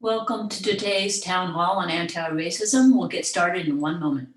Welcome to today's town hall on anti-racism. We'll get started in one moment.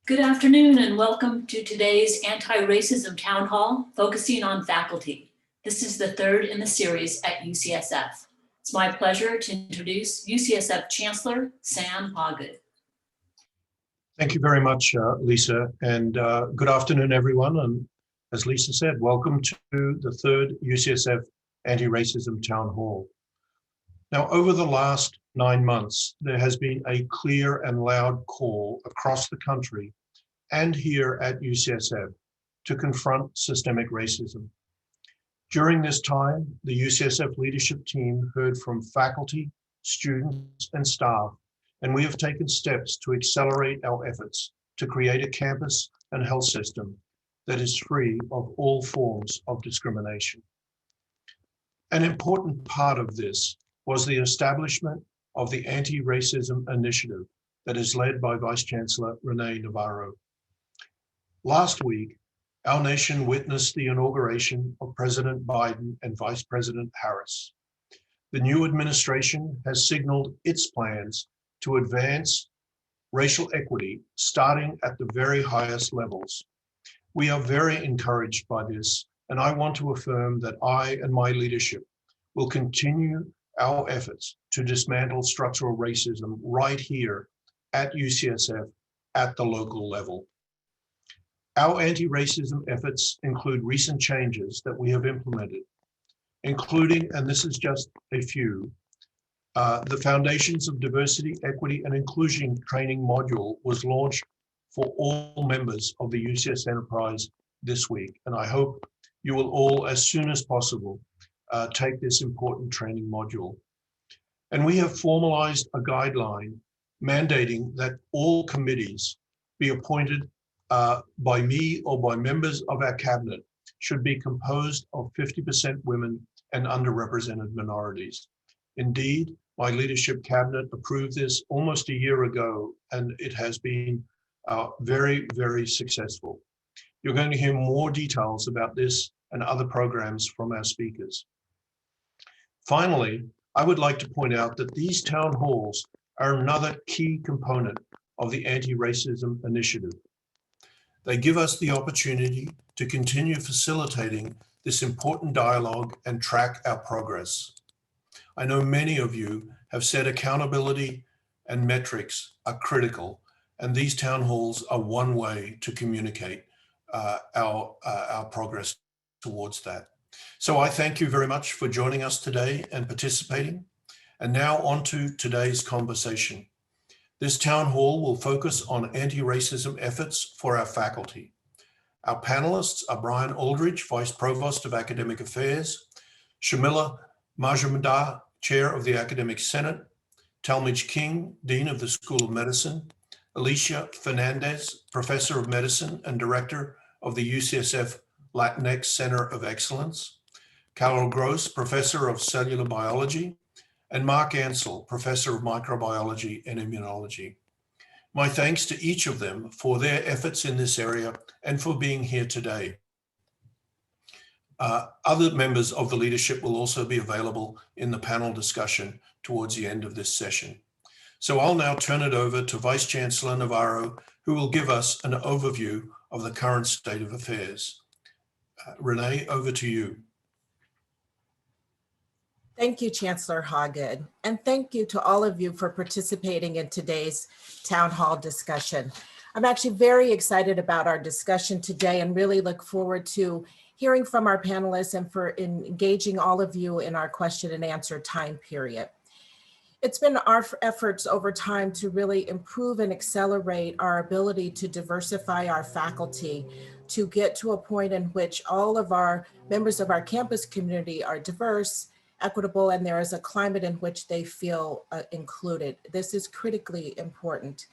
Good afternoon and welcome to today's anti-racism town hall focusing on faculty. This is the third in the series at UCSF. It's my pleasure to introduce UCSF Chancellor Sam Hoggood. Thank you very much, Lisa, and good afternoon, everyone. And as Lisa said, welcome to the third UCSF Anti-Racism Town Hall. Now, over the last 9 months, there has been a clear and loud call across the country and here at UCSF to confront systemic racism. During this time, the UCSF leadership team heard from faculty, students, and staff, and we have taken steps to accelerate our efforts to create a campus and health system that is free of all forms of discrimination. An important part of this was the establishment of the Anti-Racism Initiative that is led by Vice Chancellor Renee Navarro. Last week, our nation witnessed the inauguration of President Biden and Vice President Harris. The new administration has signaled its plans to advance racial equity, starting at the very highest levels. We are very encouraged by this, and I want to affirm that I and my leadership will continue our efforts to dismantle structural racism right here at UCSF at the local level. Our anti-racism efforts include recent changes that we have implemented, including, and this is just a few, the Foundations of Diversity, Equity, and Inclusion training module was launched for all members of the UCS enterprise this week. And I hope you will all, as soon as possible, take this important training module. And we have formalized a guideline mandating that all committees be appointed by me or by members of our cabinet should be composed of 50% women and underrepresented minorities. Indeed, my leadership cabinet approved this almost a year ago, and it has been very, very successful. You're going to hear more details about this and other programs from our speakers. Finally, I would like to point out that these town halls are another key component of the Anti-Racism Initiative. They give us the opportunity to continue facilitating this important dialogue and track our progress. I know many of you have said accountability and metrics are critical, and these town halls are one way to communicate our progress towards that. So I thank you very much for joining us today and participating. And now on to today's conversation. This town hall will focus on anti-racism efforts for our faculty. Our panelists are Brian Aldridge, Vice Provost of Academic Affairs, Shamila Majumdar, Chair of the Academic Senate, Talmadge King, Dean of the School of Medicine, Alicia Fernandez, Professor of Medicine and Director of the UCSF Latinx Center of Excellence, Carol Gross, Professor of Cellular Biology, and Mark Ansell, Professor of Microbiology and Immunology. My thanks to each of them for their efforts in this area and for being here today. Other members of the leadership will also be available in the panel discussion towards the end of this session. So I'll now turn it over to Vice Chancellor Navarro, who will give us an overview of the current state of affairs. Renee, over to you. Thank you, Chancellor Hoggood, and thank you to all of you for participating in today's town hall discussion. I'm actually very excited about our discussion today and really look forward to hearing from our panelists and for engaging all of you in our question and answer time period. It's been our efforts over time to really improve and accelerate our ability to diversify our faculty, to get to a point in which all of our members of our campus community are diverse, equitable, and there is a climate in which they feel included. This is critically important.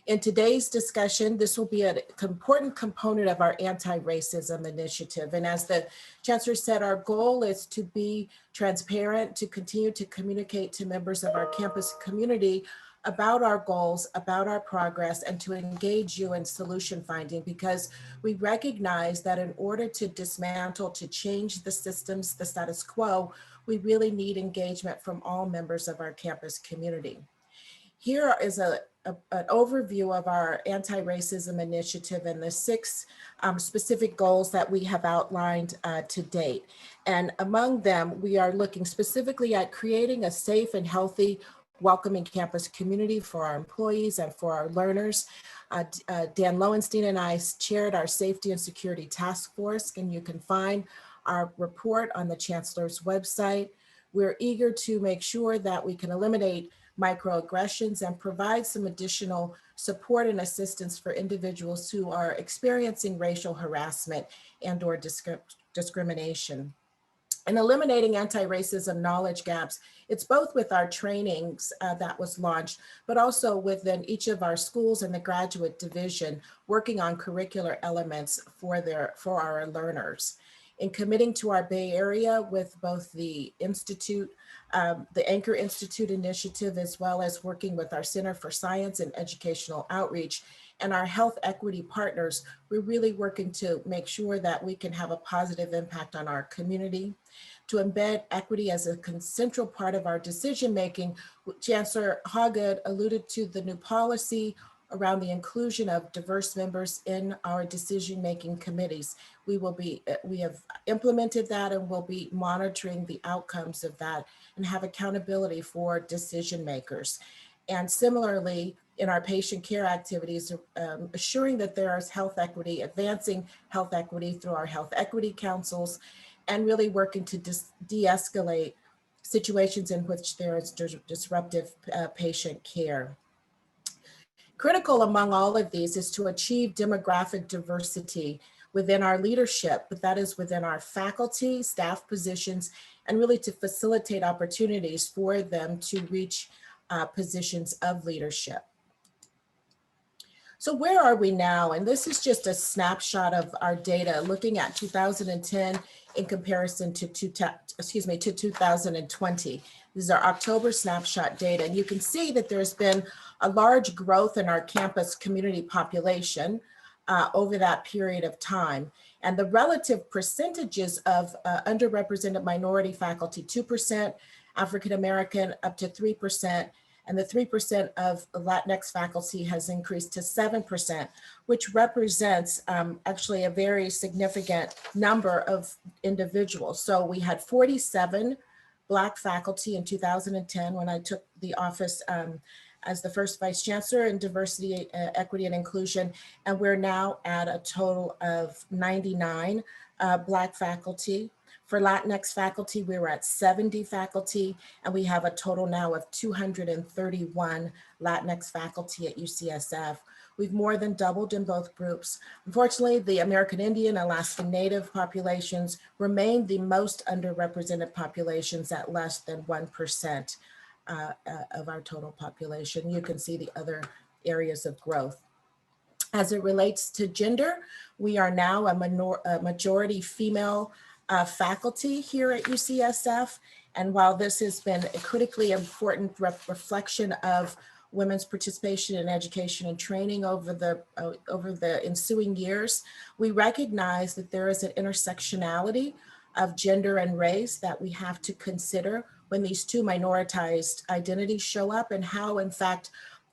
In today's discussion, this will be an important component of our anti-racism initiative. And as the Chancellor said, our goal is to be transparent, to continue to communicate to members of our campus community about our goals, about our progress, and to engage you in solution finding, because we recognize that in order to dismantle, to change the systems, the status quo, we really need engagement from all members of our campus community. Here is an overview of our anti-racism initiative and the 6 specific goals that we have outlined to date. And among them, we are looking specifically at creating a safe and healthy, welcoming campus community for our employees and for our learners. Dan Lowenstein and I chaired our Safety and Security Task Force, and you can find our report on the Chancellor's website. We're eager to make sure that we can eliminate microaggressions and provide some additional support and assistance for individuals who are experiencing racial harassment and/or discrimination. And eliminating anti-racism knowledge gaps, it's both with our trainings that was launched, but also within each of our schools and the graduate division, working on curricular elements for our learners. In committing to our Bay Area with both the Institute, the Anchor Institute initiative, as well as working with our Center for Science and Educational Outreach and our health equity partners, we're really working to make sure that we can have a positive impact on our community. To embed equity as a central part of our decision-making, Chancellor Hoggett alluded to the new policy around the inclusion of diverse members in our decision-making committees. We have implemented that and will be monitoring the outcomes of that and have accountability for decision makers. And similarly, in our patient care activities, assuring that there is health equity, advancing health equity through our health equity councils, and really working to de-escalate situations in which there is disruptive patient care. Critical among all of these is to achieve demographic diversity within our leadership, but that is within our faculty, staff positions, and really to facilitate opportunities for them to reach positions of leadership. So where are we now? And this is just a snapshot of our data looking at 2010 in comparison to 2020. These are October snapshot data. And you can see that there's been a large growth in our campus community population over that period of time. And the relative percentages of underrepresented minority faculty, 2%, African-American up to 3%, and the 3% of Latinx faculty has increased to 7%, which represents actually a very significant number of individuals. So we had 47 Black faculty in 2010 when I took the office as the first Vice Chancellor in Diversity, Equity, and Inclusion, and we're now at a total of 99 Black faculty. For Latinx faculty, we were at 70 faculty, and we have a total now of 231 Latinx faculty at UCSF. We've more than doubled in both groups. Unfortunately, the American Indian and Alaskan Native populations remain the most underrepresented populations at less than 1% of our total population. You can see the other areas of growth. As it relates to gender, we are now a majority female faculty here at UCSF. And while this has been a critically important reflection of women's participation in education and training over the ensuing years, we recognize that there is an intersectionality of gender and race that we have to consider when these two minoritized identities show up, and how in fact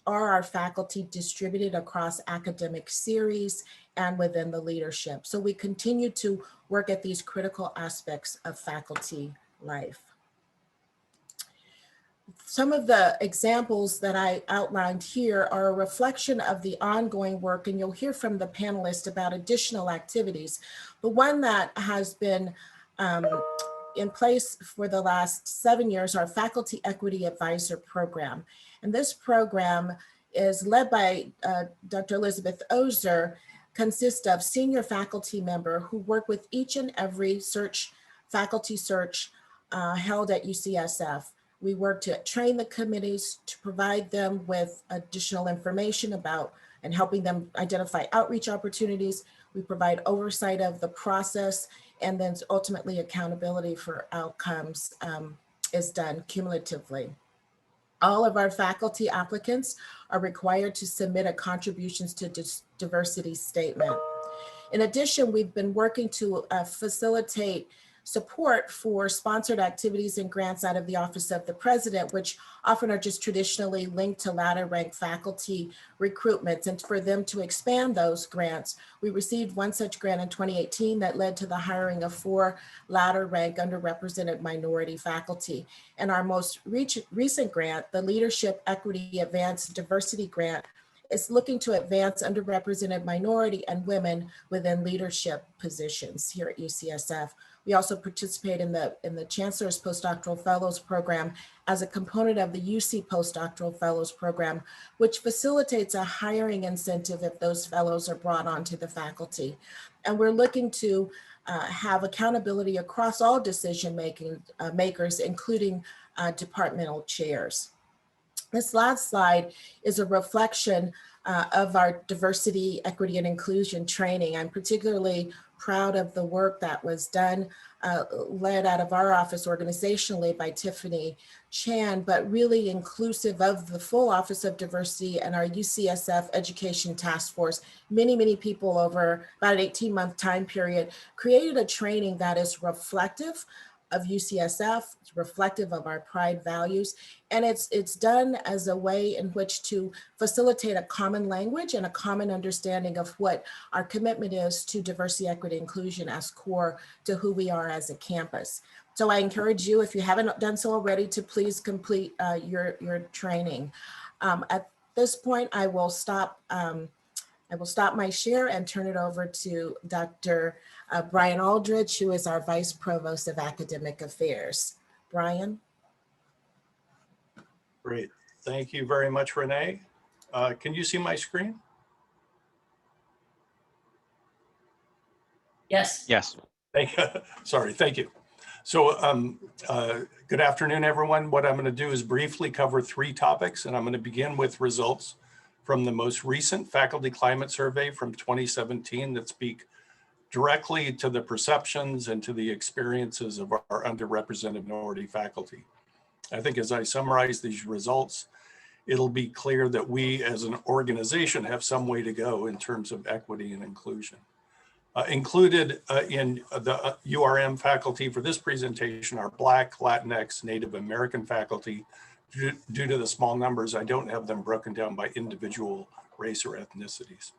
are our faculty distributed across academic series and within the leadership. So we continue to work at these critical aspects of faculty life. Some of the examples that I outlined here are a reflection of the ongoing work, and you'll hear from the panelists about additional activities. The one that has been in place for the last 7 years our Faculty Equity Advisor Program. And this program is led by Dr. Elizabeth Ozer, consists of senior faculty member who work with each and every faculty search held at UCSF. We work to train the committees, to provide them with additional information about and helping them identify outreach opportunities. We provide oversight of the process, and then ultimately accountability for outcomes is done cumulatively. All of our faculty applicants are required to submit a contributions to diversity statement. In addition, we've been working to facilitate support for sponsored activities and grants out of the Office of the President, which often are just traditionally linked to ladder rank faculty recruitments. And for them to expand those grants, we received one such grant in 2018 that led to the hiring of 4 ladder rank underrepresented minority faculty. And our most recent grant, the Leadership Equity Advanced Diversity Grant, is looking to advance underrepresented minority and women within leadership positions here at UCSF. We also participate in the Chancellor's Postdoctoral Fellows Program as a component of the UC Postdoctoral Fellows Program, which facilitates a hiring incentive if those fellows are brought onto the faculty. And we're looking to have accountability across all decision makers, including departmental chairs. This last slide is a reflection of our diversity, equity, and inclusion training. I'm particularly proud of the work that was done, led out of our office organizationally by Tiffany Chan, but really inclusive of the full Office of Diversity and our UCSF Education Task Force. Many people over about an 18-month time period created a training that is reflective of UCSF, it's reflective of our pride values, and it's done as a way in which to facilitate a common language and a common understanding of what our commitment is to diversity, equity, inclusion as core to who we are as a campus. So I encourage you, if you haven't done so already, to please complete your training. At this point, I will stop my share and turn it over to Dr. Brian Aldridge, who is our Vice Provost of Academic Affairs. Brian? Great. Thank you very much, Renee. Can you see my screen? Yes. Yes. Sorry, thank you. So good afternoon, everyone. What I'm going to do is briefly cover 3 topics, and I'm going to begin with results from the most recent faculty climate survey from 2017 that speak directly to the perceptions and to the experiences of our underrepresented minority faculty. I think as I summarize these results, it'll be clear that we as an organization have some way to go in terms of equity and inclusion. Included in the URM faculty for this presentation are Black, Latinx, Native American faculty. Due to the small numbers, I don't have them broken down by individual race or ethnicities.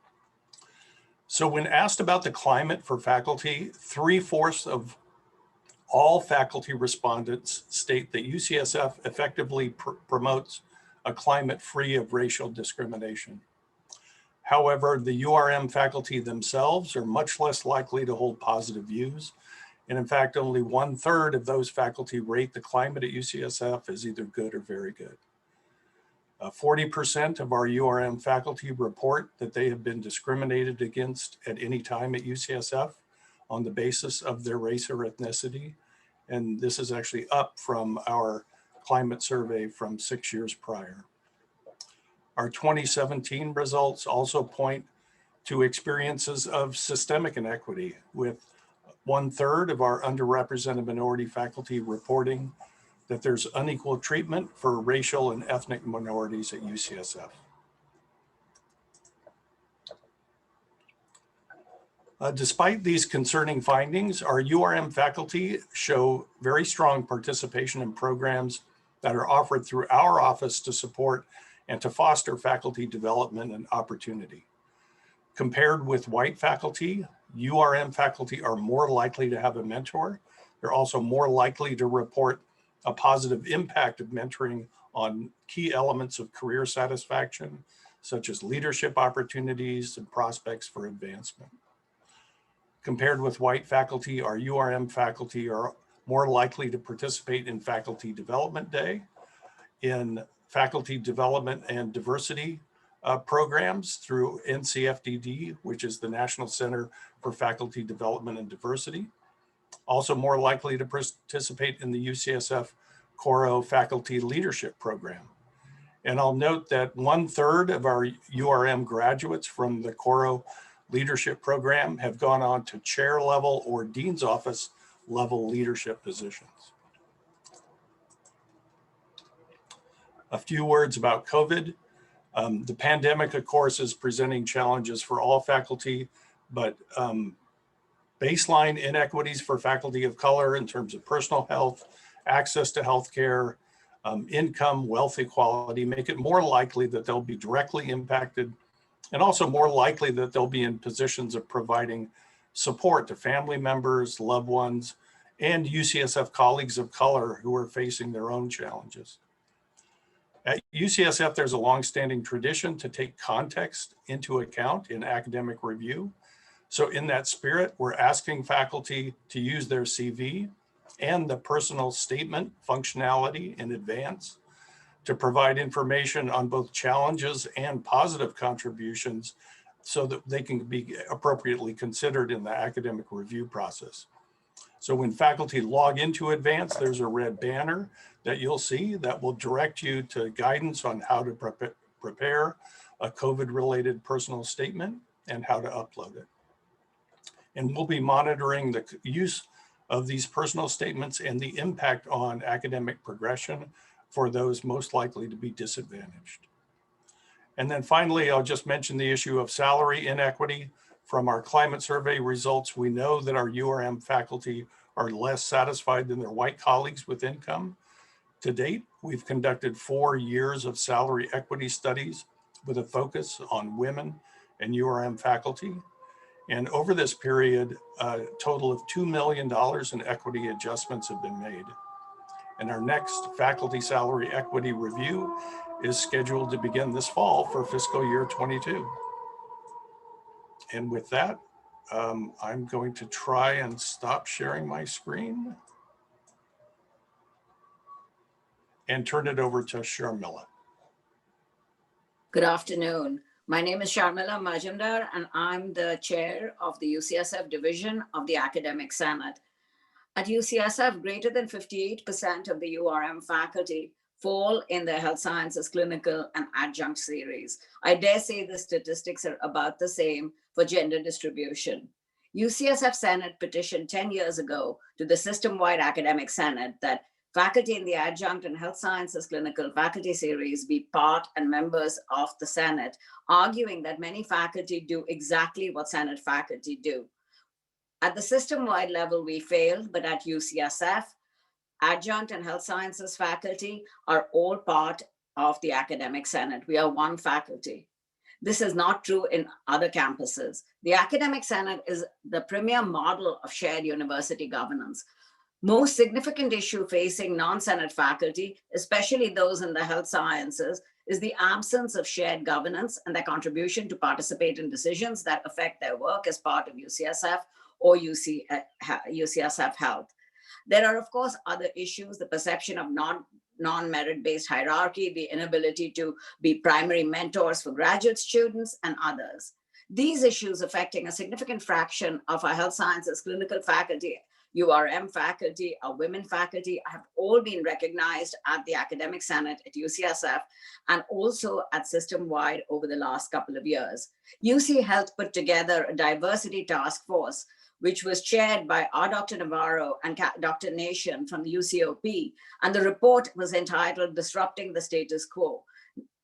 So when asked about the climate for faculty, 3/4 of all faculty respondents state that UCSF effectively promotes a climate free of racial discrimination. However, the URM faculty themselves are much less likely to hold positive views. And in fact, only 1/3 of those faculty rate the climate at UCSF as either good or very good. 40% of our URM faculty report that they have been discriminated against at any time at UCSF on the basis of their race or ethnicity. And this is actually up from our climate survey from 6 years prior. Our 2017 results also point to experiences of systemic inequity, with 1/3 of our underrepresented minority faculty reporting that there's unequal treatment for racial and ethnic minorities at UCSF. Despite these concerning findings, our URM faculty show very strong participation in programs that are offered through our office to support and to foster faculty development and opportunity. Compared with white faculty, URM faculty are more likely to have a mentor. They're also more likely to report a positive impact of mentoring on key elements of career satisfaction, such as leadership opportunities and prospects for advancement. Compared with white faculty, our URM faculty are more likely to participate in Faculty Development Day, in faculty development and diversity programs through NCFDD, which is the National Center for Faculty Development and Diversity. Also more likely to participate in the UCSF Coro Faculty Leadership Program. And I'll note that 1/3 of our URM graduates from the Coro Leadership Program have gone on to chair level or dean's office level leadership positions. A few words about COVID. The pandemic, of course, is presenting challenges for all faculty, but baseline inequities for faculty of color in terms of personal health, access to healthcare, income, wealth equality make it more likely that they'll be directly impacted, and also more likely that they'll be in positions of providing support to family members, loved ones, and UCSF colleagues of color who are facing their own challenges. At UCSF, there's a longstanding tradition to take context into account in academic review. So in that spirit, we're asking faculty to use their CV and the personal statement functionality in advance to provide information on both challenges and positive contributions so that they can be appropriately considered in the academic review process. So when faculty log into Advance, there's a red banner that you'll see that will direct you to guidance on how to prepare a COVID-related personal statement and how to upload it. And we'll be monitoring the use of these personal statements and the impact on academic progression for those most likely to be disadvantaged. And then finally, I'll just mention the issue of salary inequity. From our climate survey results, we know that our URM faculty are less satisfied than their white colleagues with income. To date, we've conducted 4 years of salary equity studies with a focus on women and URM faculty. And over this period, a total of $2 million in equity adjustments have been made. And our next faculty salary equity review is scheduled to begin this fall for fiscal year 22. And with that, I'm going to try and stop sharing my screen and turn it over to Sharmila. Good afternoon. My name is Sharmila Majumdar, and I'm the chair of the UCSF division of the Academic Senate. At UCSF, greater than 58% of the URM faculty fall in the health sciences, clinical, and adjunct series. I dare say the statistics are about the same for gender distribution. UCSF Senate petitioned 10 years ago to the system-wide Academic Senate that faculty in the adjunct and health sciences clinical faculty series be part and members of the Senate, arguing that many faculty do exactly what Senate faculty do. At the system-wide level, we failed, but at UCSF, adjunct and health sciences faculty are all part of the Academic Senate. We are one faculty. This is not true in other campuses. The Academic Senate is the premier model of shared university governance. Most significant issue facing non-Senate faculty, especially those in the health sciences, is the absence of shared governance and their contribution to participate in decisions that affect their work as part of UCSF or UCSF Health. There are, of course, other issues, the perception of non-merit-based hierarchy, the inability to be primary mentors for graduate students, and others. These issues affecting a significant fraction of our health sciences clinical faculty, URM faculty, our women faculty have all been recognized at the Academic Senate at UCSF and also at system-wide over the last couple of years. UC Health put together a diversity task force, which was chaired by our Dr. Navarro and Dr. Nation from the UCOP, and the report was entitled Disrupting the Status Quo.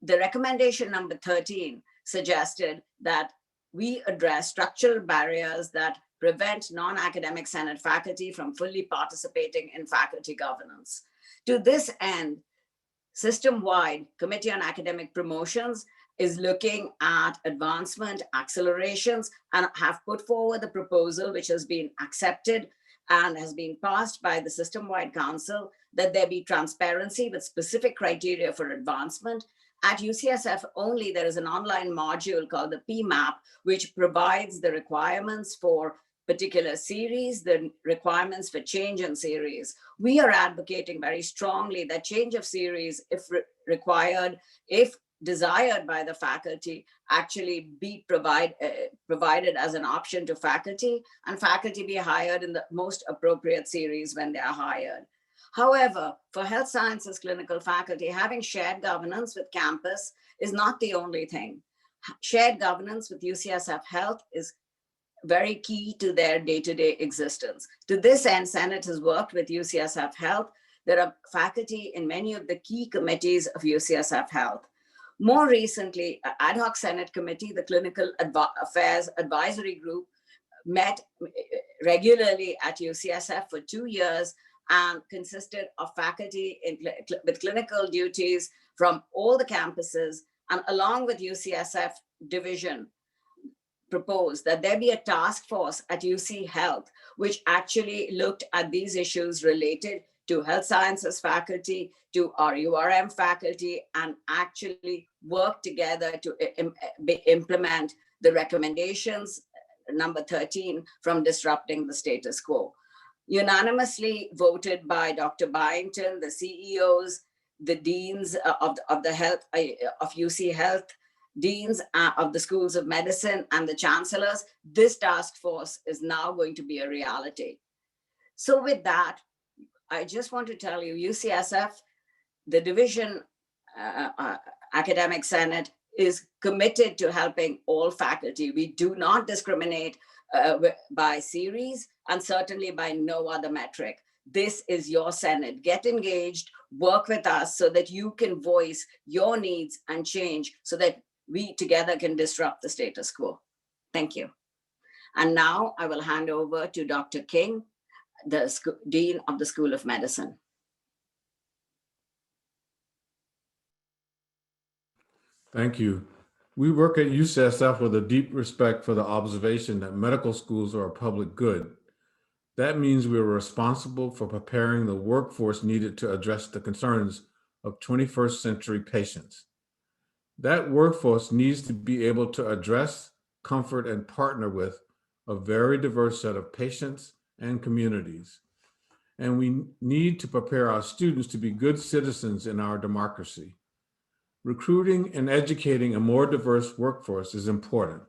The recommendation number 13 suggested that we address structural barriers that prevent non-academic Senate faculty from fully participating in faculty governance. To this end, system-wide Committee on Academic Promotions is looking at advancement accelerations and have put forward the proposal, which has been accepted and has been passed by the system-wide council, that there be transparency with specific criteria for advancement. At UCSF only, there is an online module called the PMAP, which provides the requirements for particular series, the requirements for change in series. We are advocating very strongly that change of series, if required, if desired by the faculty, actually be provided as an option to faculty, and faculty be hired in the most appropriate series when they are hired. However, for health sciences clinical faculty, having shared governance with campus is not the only thing. Shared governance with UCSF Health is very key to their day-to-day existence. To this end, Senate has worked with UCSF Health. There are faculty in many of the key committees of UCSF Health. More recently, ad hoc Senate committee, the Clinical Affairs Advisory Group, met regularly at UCSF for 2 years and consisted of faculty with clinical duties from all the campuses, and along with UCSF division, proposed that there be a task force at UC Health, which actually looked at these issues related to health sciences faculty, to our URM faculty, and actually work together to implement the recommendations, number 13, from disrupting the status quo. Unanimously voted by Dr. Byington, the CEOs, the deans of the health, of UC Health, deans of the schools of medicine, and the chancellors, this task force is now going to be a reality. So with that, I just want to tell you, UCSF, the division academic senate, is committed to helping all faculty. We do not discriminate by series, and certainly by no other metric. This is your Senate. Get engaged, work with us so that you can voice your needs and change so that we together can disrupt the status quo. Thank you. And now I will hand over to Dr. King, the Dean of the School of Medicine. Thank you. We work at UCSF with a deep respect for the observation that medical schools are a public good. That means we are responsible for preparing the workforce needed to address the concerns of 21st century patients. That workforce needs to be able to address, comfort, and partner with a very diverse set of patients and communities. And we need to prepare our students to be good citizens in our democracy. Recruiting and educating a more diverse workforce is important.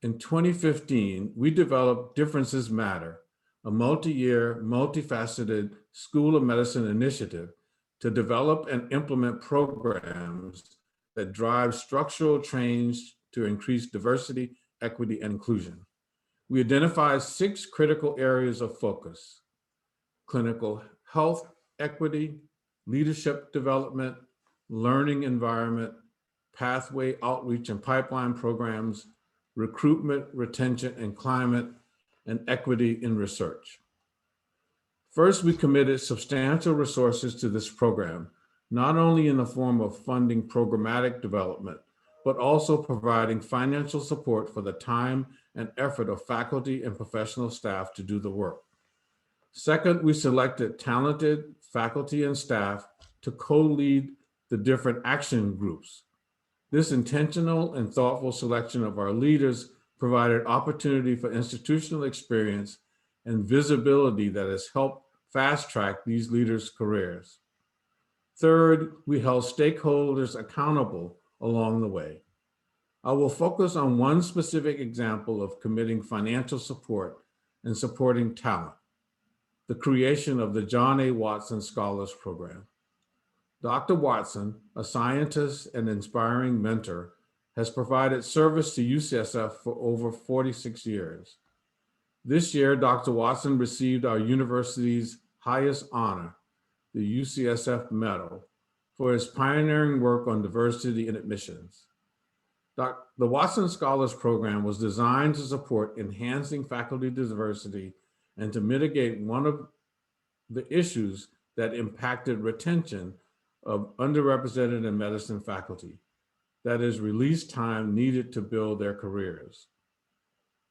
In 2015, we developed Differences Matter, a multi-year, multifaceted School of Medicine initiative to develop and implement programs that drive structural change to increase diversity, equity, and inclusion. We identified 6 critical areas of focus: clinical health equity, leadership development, learning environment, pathway outreach and pipeline programs, recruitment, retention, and climate, and equity in research. First, we committed substantial resources to this program, not only in the form of funding programmatic development, but also providing financial support for the time and effort of faculty and professional staff to do the work. Second, we selected talented faculty and staff to co-lead the different action groups. This intentional and thoughtful selection of our leaders provided opportunity for institutional experience and visibility that has helped fast-track these leaders' careers. Third, we held stakeholders accountable along the way. I will focus on one specific example of committing financial support and supporting talent: the creation of the John A. Watson Scholars Program. Dr. Watson, a scientist and inspiring mentor, has provided service to UCSF for over 46 years. This year, Dr. Watson received our university's highest honor, the UCSF Medal, for his pioneering work on diversity in admissions. The Watson Scholars Program was designed to support enhancing faculty diversity and to mitigate one of the issues that impacted retention of underrepresented and medicine faculty, that is, release time needed to build their careers.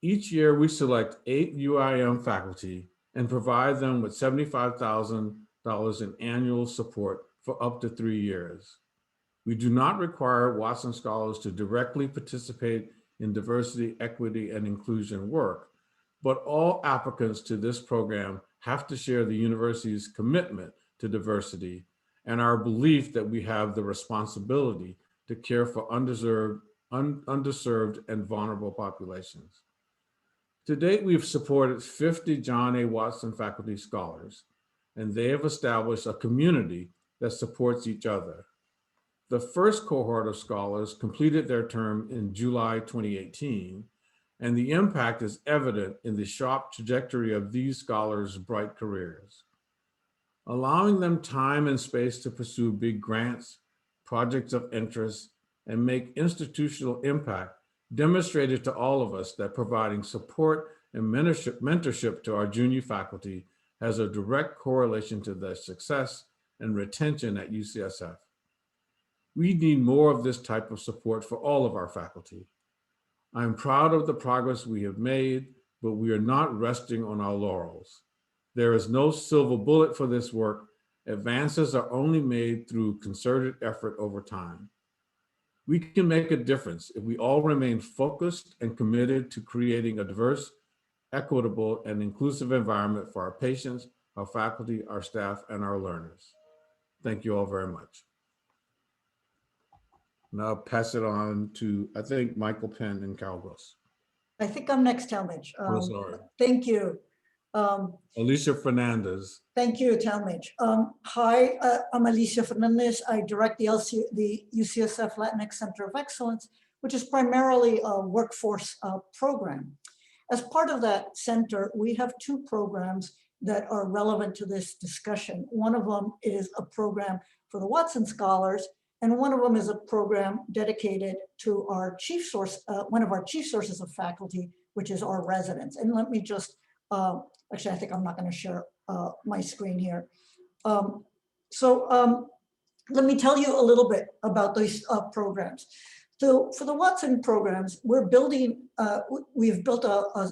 Each year, we select 8 UIM faculty and provide them with $75,000 in annual support for up to 3 years. We do not require Watson Scholars to directly participate in diversity, equity, and inclusion work, but all applicants to this program have to share the university's commitment to diversity and our belief that we have the responsibility to care for underserved and vulnerable populations. To date, we've supported 50 John A. Watson faculty scholars, and they have established a community that supports each other. The first cohort of scholars completed their term in July 2018, and the impact is evident in the sharp trajectory of these scholars' bright careers. Allowing them time and space to pursue big grants, projects of interest, and make institutional impact demonstrated to all of us that providing support and mentorship to our junior faculty has a direct correlation to their success and retention at UCSF. We need more of this type of support for all of our faculty. I'm proud of the progress we have made, but we are not resting on our laurels. There is no silver bullet for this work. Advances are only made through concerted effort over time. We can make a difference if we all remain focused and committed to creating a diverse, equitable, and inclusive environment for our patients, our faculty, our staff, and our learners. Thank you all very much. Now I'll pass it on to, I think, Michael Penn and Carol Gross. I think I'm next, Talmadge. Oh, sorry. Thank you. Alicia Fernandez. Thank you, Talmadge. Hi, I'm Alicia Fernandez. I direct the UCSF Latinx Center of Excellence, which is primarily a workforce program. As part of that center, we have two programs that are relevant to this discussion. One of them is a program for the Watson Scholars, and one of them is a program dedicated to our chief source, one of our chief sources of faculty, which is our residents. And let me just, actually, I think I'm not going to share my screen here. Let me tell you a little bit about these programs. So for the Watson programs, we're building, we've built a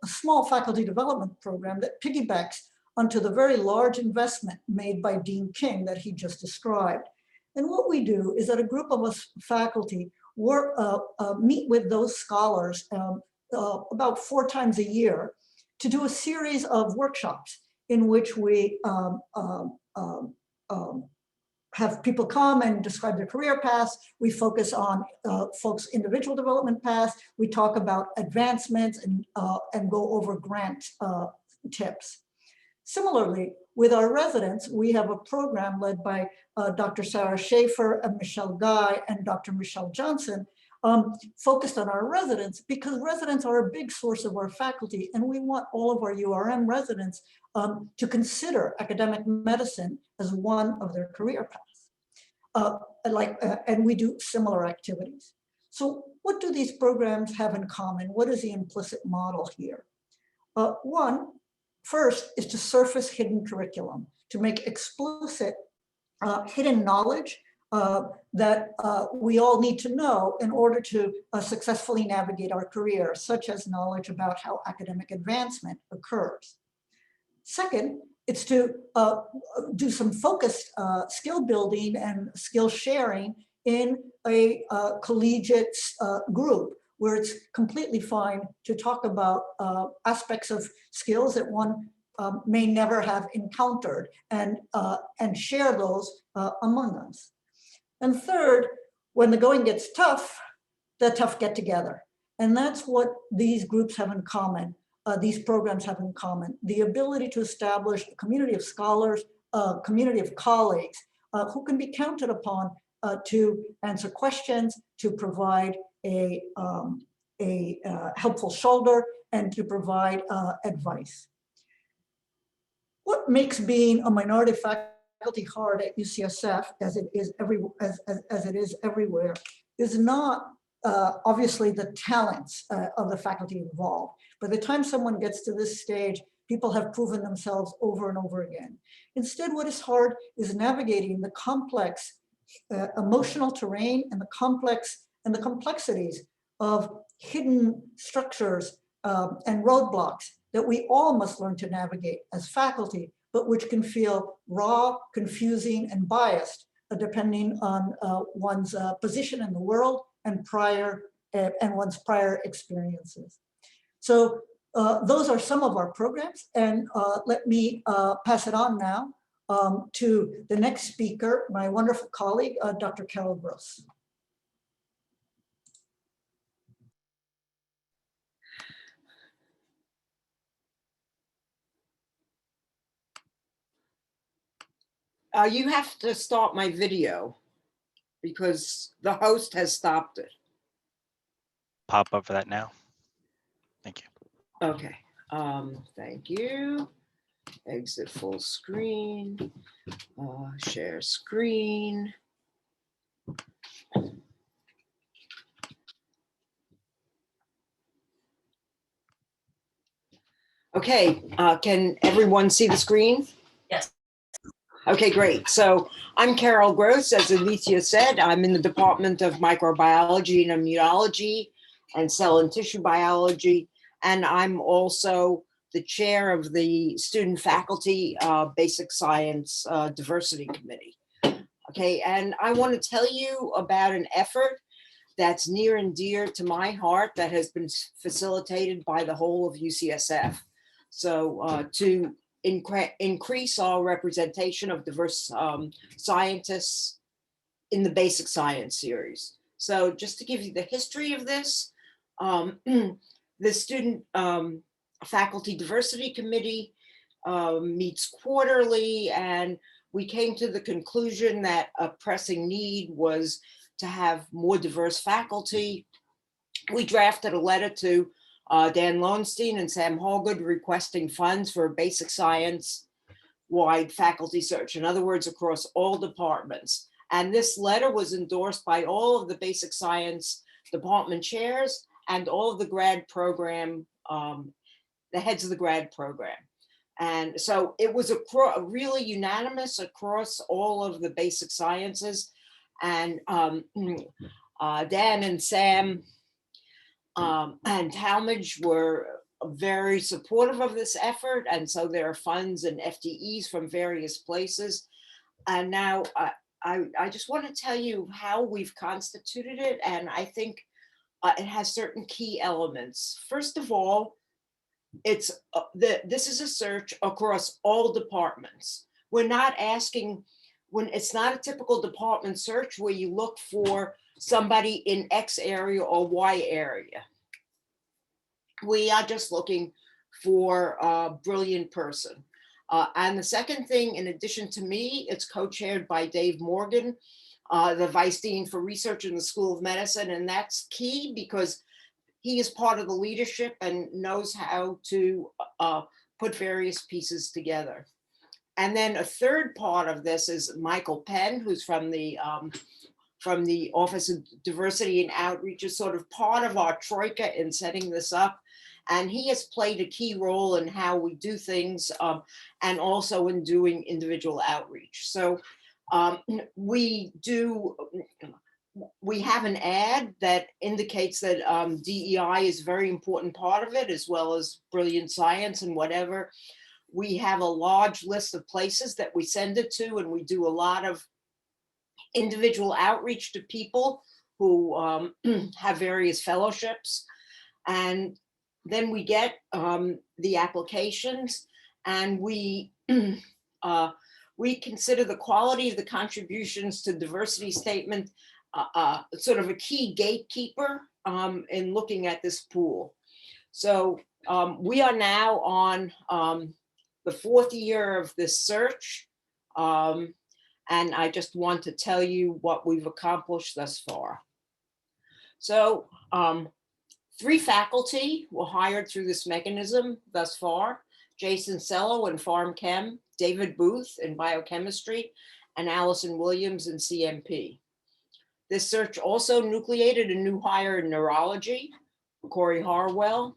small faculty development program that piggybacks onto the very large investment made by Dean King that he just described. And what we do is that a group of us faculty meet with those scholars about 4 times a year to do a series of workshops in which we have people come and describe their career paths. We focus on folks' individual development paths. We talk about advancements and go over grant tips. Similarly, with our residents, we have a program led by Dr. Sarah Schaefer and Michelle Guy and Dr. Michelle Johnson, focused on our residents, because residents are a big source of our faculty, and we want all of our URM residents to consider academic medicine as one of their career paths. And we do similar activities. So what do these programs have in common? What is the implicit model here? First is to surface hidden curriculum, to make explicit hidden knowledge that we all need to know in order to successfully navigate our career, such as knowledge about how academic advancement occurs. Second, it's to do some focused skill building and skill sharing in a collegiate group, where it's completely fine to talk about aspects of skills that one may never have encountered, and share those among us. And third, when the going gets tough, the tough get together. And that's what these groups have in common, these programs have in common: the ability to establish a community of scholars, a community of colleagues who can be counted upon to answer questions, to provide a helpful shoulder, and to provide advice. What makes being a minority faculty hard at UCSF, as it is everywhere, is not obviously the talents of the faculty involved. By the time someone gets to this stage, people have proven themselves over and over again. Instead, what is hard is navigating the complex emotional terrain and the complexities of hidden structures and roadblocks that we all must learn to navigate as faculty, but which can feel raw, confusing, and biased, depending on one's position in the world and one's prior experiences. So those are some of our programs. And let me pass it on now to the next speaker, my wonderful colleague, Dr. Carol Gross. You have to start my video because the host has stopped it. Pop up for that now. Thank you. Okay, thank you. Exit full screen, share screen. Okay, can everyone see the screen? Yes. Okay, great. So I'm Carol Gross. As Alicia said, I'm in the Department of Microbiology and Immunology and Cell and Tissue Biology. And I'm also the chair of the Student Faculty Basic Science Diversity Committee. Okay, and I want to tell you about an effort that's near and dear to my heart that has been facilitated by the whole of UCSF. So to increase our representation of diverse scientists in the basic science series. So just to give you the history of this, the Student Faculty Diversity Committee meets quarterly, and we came to the conclusion that a pressing need was to have more diverse faculty. We drafted a letter to Dan Lowenstein and Sam Hallgood requesting funds for a basic science wide faculty search. In other words, across all departments. And this letter was endorsed by all of the basic science department chairs and all of the grad program, the heads of the grad program. And so it was really unanimous across all of the basic sciences. And Dan and Sam and Talmadge were very supportive of this effort. And so there are funds and FTEs from various places. And now I just want to tell you how we've constituted it. And I think it has certain key elements. First of all, this is a search across all departments. We're not asking, it's not a typical department search where you look for somebody in X area or Y area. We are just looking for a brilliant person. And the second thing, in addition to me, it's co-chaired by Dave Morgan, the Vice Dean for Research in the School of Medicine. And that's key because he is part of the leadership and knows how to put various pieces together. And then a third part of this is Michael Penn, who's from the Office of Diversity and Outreach, is sort of part of our troika in setting this up. And he has played a key role in how we do things and also in doing individual outreach. So we have an ad that indicates that DEI is a very important part of it, as well as brilliant science and whatever. We have a large list of places that we send it to, and we do a lot of individual outreach to people who have various fellowships. And then we get the applications, and we consider the quality of the contributions to diversity statement sort of a key gatekeeper in looking at this pool. So we are now on the fourth year of this search. And I just want to tell you what we've accomplished thus far. So 3 faculty were hired through this mechanism thus far: Jason Sello in Pharm Chem, David Booth in Biochemistry, and Allison Williams in CMP. This search also nucleated a new hire in Neurology, Corey Harwell.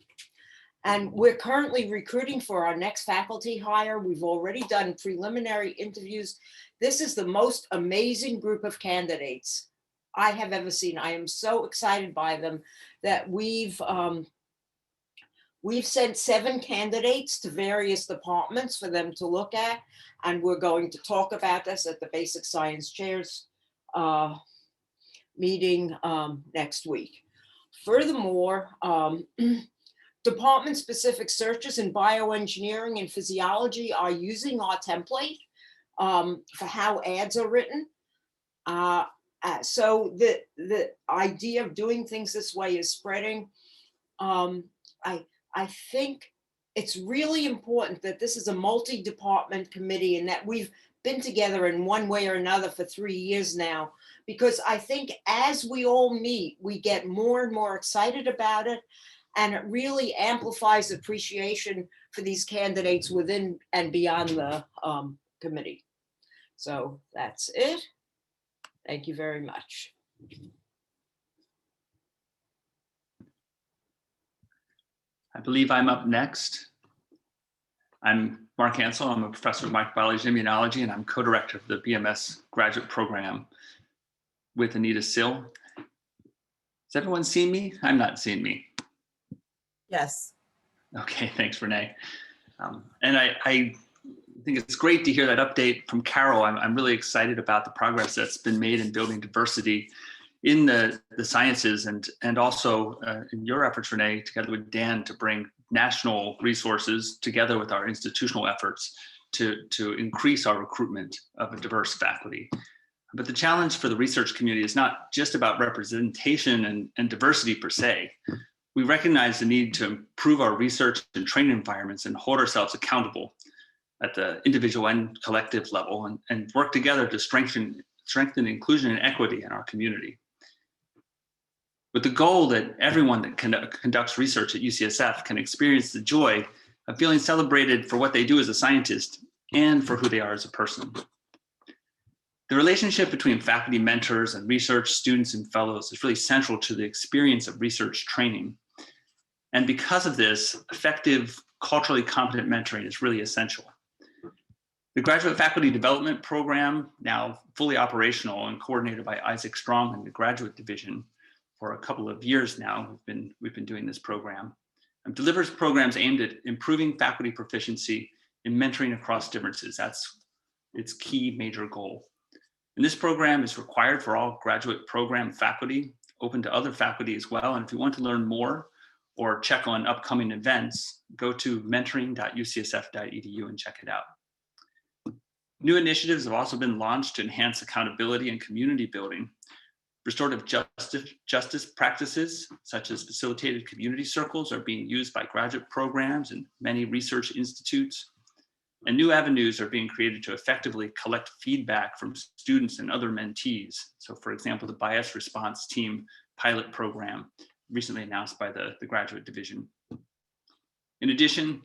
And we're currently recruiting for our next faculty hire. We've already done preliminary interviews. This is the most amazing group of candidates I have ever seen. I am so excited by them that we've sent 7 candidates to various departments for them to look at. And we're going to talk about this at the Basic Science Chairs meeting next week. Furthermore, department-specific searches in bioengineering and physiology are using our template for how ads are written. So the idea of doing things this way is spreading. I think it's really important that this is a multi-department committee and that we've been together in one way or another for 3 years now, because I think as we all meet, we get more and more excited about it, and it really amplifies appreciation for these candidates within and beyond the committee. So that's it. Thank you very much. I believe I'm up next. I'm Mark Hansel. I'm a professor of microbiology and immunology, and I'm co-director of the BMS graduate program with Anita Sill. Has everyone seen me? I'm not seeing me. Yes. Okay, thanks, Renee. And I think it's great to hear that update from Carol. I'm really excited about the progress that's been made in building diversity in the sciences, and also in your efforts, Renee, together with Dan, to bring national resources together with our institutional efforts to increase our recruitment of a diverse faculty. But the challenge for the research community is not just about representation and diversity per se. We recognize the need to improve our research and training environments and hold ourselves accountable at the individual and collective level, and work together to strengthen inclusion and equity in our community, with the goal that everyone that conducts research at UCSF can experience the joy of feeling celebrated for what they do as a scientist and for who they are as a person. The relationship between faculty mentors and research students and fellows is really central to the experience of research training. And because of this, effective, culturally competent mentoring is really essential. The Graduate Faculty Development Program, now fully operational and coordinated by Isaac Strong in the Graduate Division for a couple of years now, we've been doing this program, delivers programs aimed at improving faculty proficiency in mentoring across differences. That's its key major goal. And this program is required for all graduate program faculty, open to other faculty as well. And if you want to learn more or check on upcoming events, go to mentoring.ucsf.edu and check it out. New initiatives have also been launched to enhance accountability and community building. Restorative justice practices, such as facilitated community circles, are being used by graduate programs and many research institutes. And new avenues are being created to effectively collect feedback from students and other mentees. So for example, the Bias Response Team pilot program recently announced by the Graduate Division. In addition,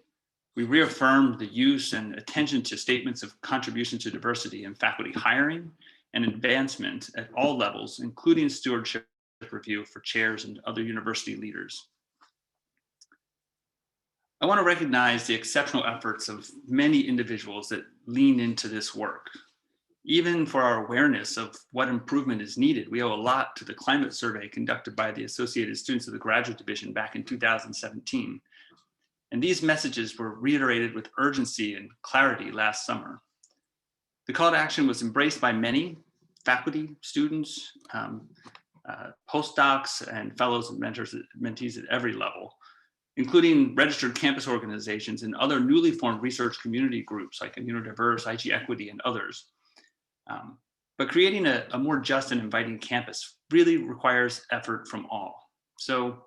we reaffirmed the use and attention to statements of contribution to diversity in faculty hiring and advancement at all levels, including stewardship review for chairs and other university leaders. I want to recognize the exceptional efforts of many individuals that lean into this work. Even for our awareness of what improvement is needed, we owe a lot to the climate survey conducted by the Associated Students of the Graduate Division back in 2017. And these messages were reiterated with urgency and clarity last summer. The call to action was embraced by many faculty, students, postdocs, and fellows and mentees at every level, including registered campus organizations and other newly formed research community groups like Immunodiverse, IG Equity, and others. But creating a more just and inviting campus really requires effort from all. So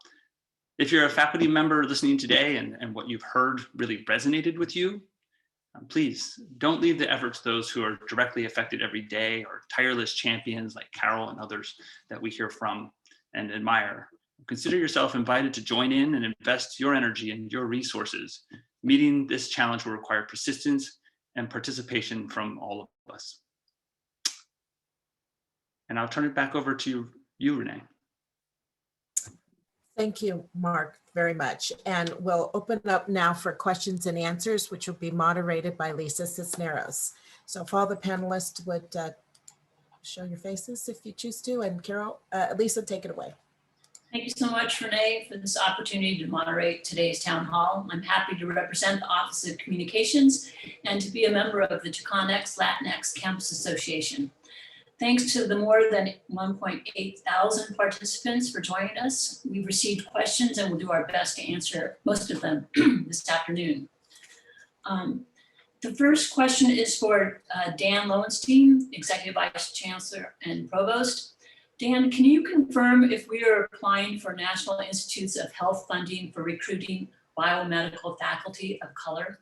if you're a faculty member listening today and what you've heard really resonated with you, please don't leave the efforts to those who are directly affected every day, or tireless champions like Carol and others that we hear from and admire. Consider yourself invited to join in and invest your energy and your resources. Meeting this challenge will require persistence and participation from all of us. And I'll turn it back over to you, Renee. Thank you, Mark, very much. And we'll open up now for questions and answers, which will be moderated by Lisa Cisneros. So if all the panelists would show your faces if you choose to, and Carol, Lisa, take it away. Thank you so much, Renee, for this opportunity to moderate today's town hall. I'm happy to represent the Office of Communications and to be a member of the Chicanx Latinx Campus Association. Thanks to the more than 1.8 thousand participants for joining us. We've received questions and we'll do our best to answer most of them this afternoon. The first question is for Dan Lowenstein, Executive Vice Chancellor and Provost. Dan, can you confirm if we are applying for National Institutes of Health funding for recruiting biomedical faculty of color?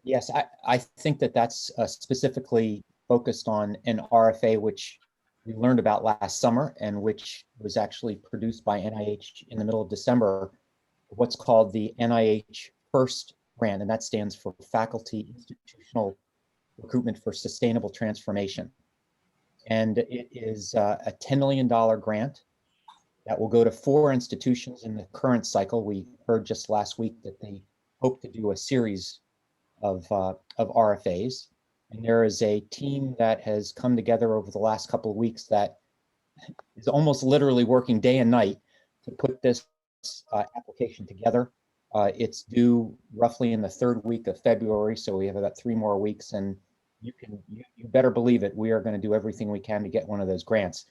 Yes, I think that that's specifically focused on an RFA, which we learned about last summer and which was actually produced by NIH in the middle of December, what's called the NIH FIRST grant, and that stands for Faculty Institutional Recruitment for Sustainable Transformation. And it is a $10 million grant that will go to 4 institutions in the current cycle. We heard just last week that they hope to do a series of RFAs. And there is a team that has come together over the last couple of weeks that is almost literally working day and night to put this application together. It's due roughly in the 3rd week of February, so we have about 3 more weeks, and you better believe it, we are going to do everything we can to get one of those grants.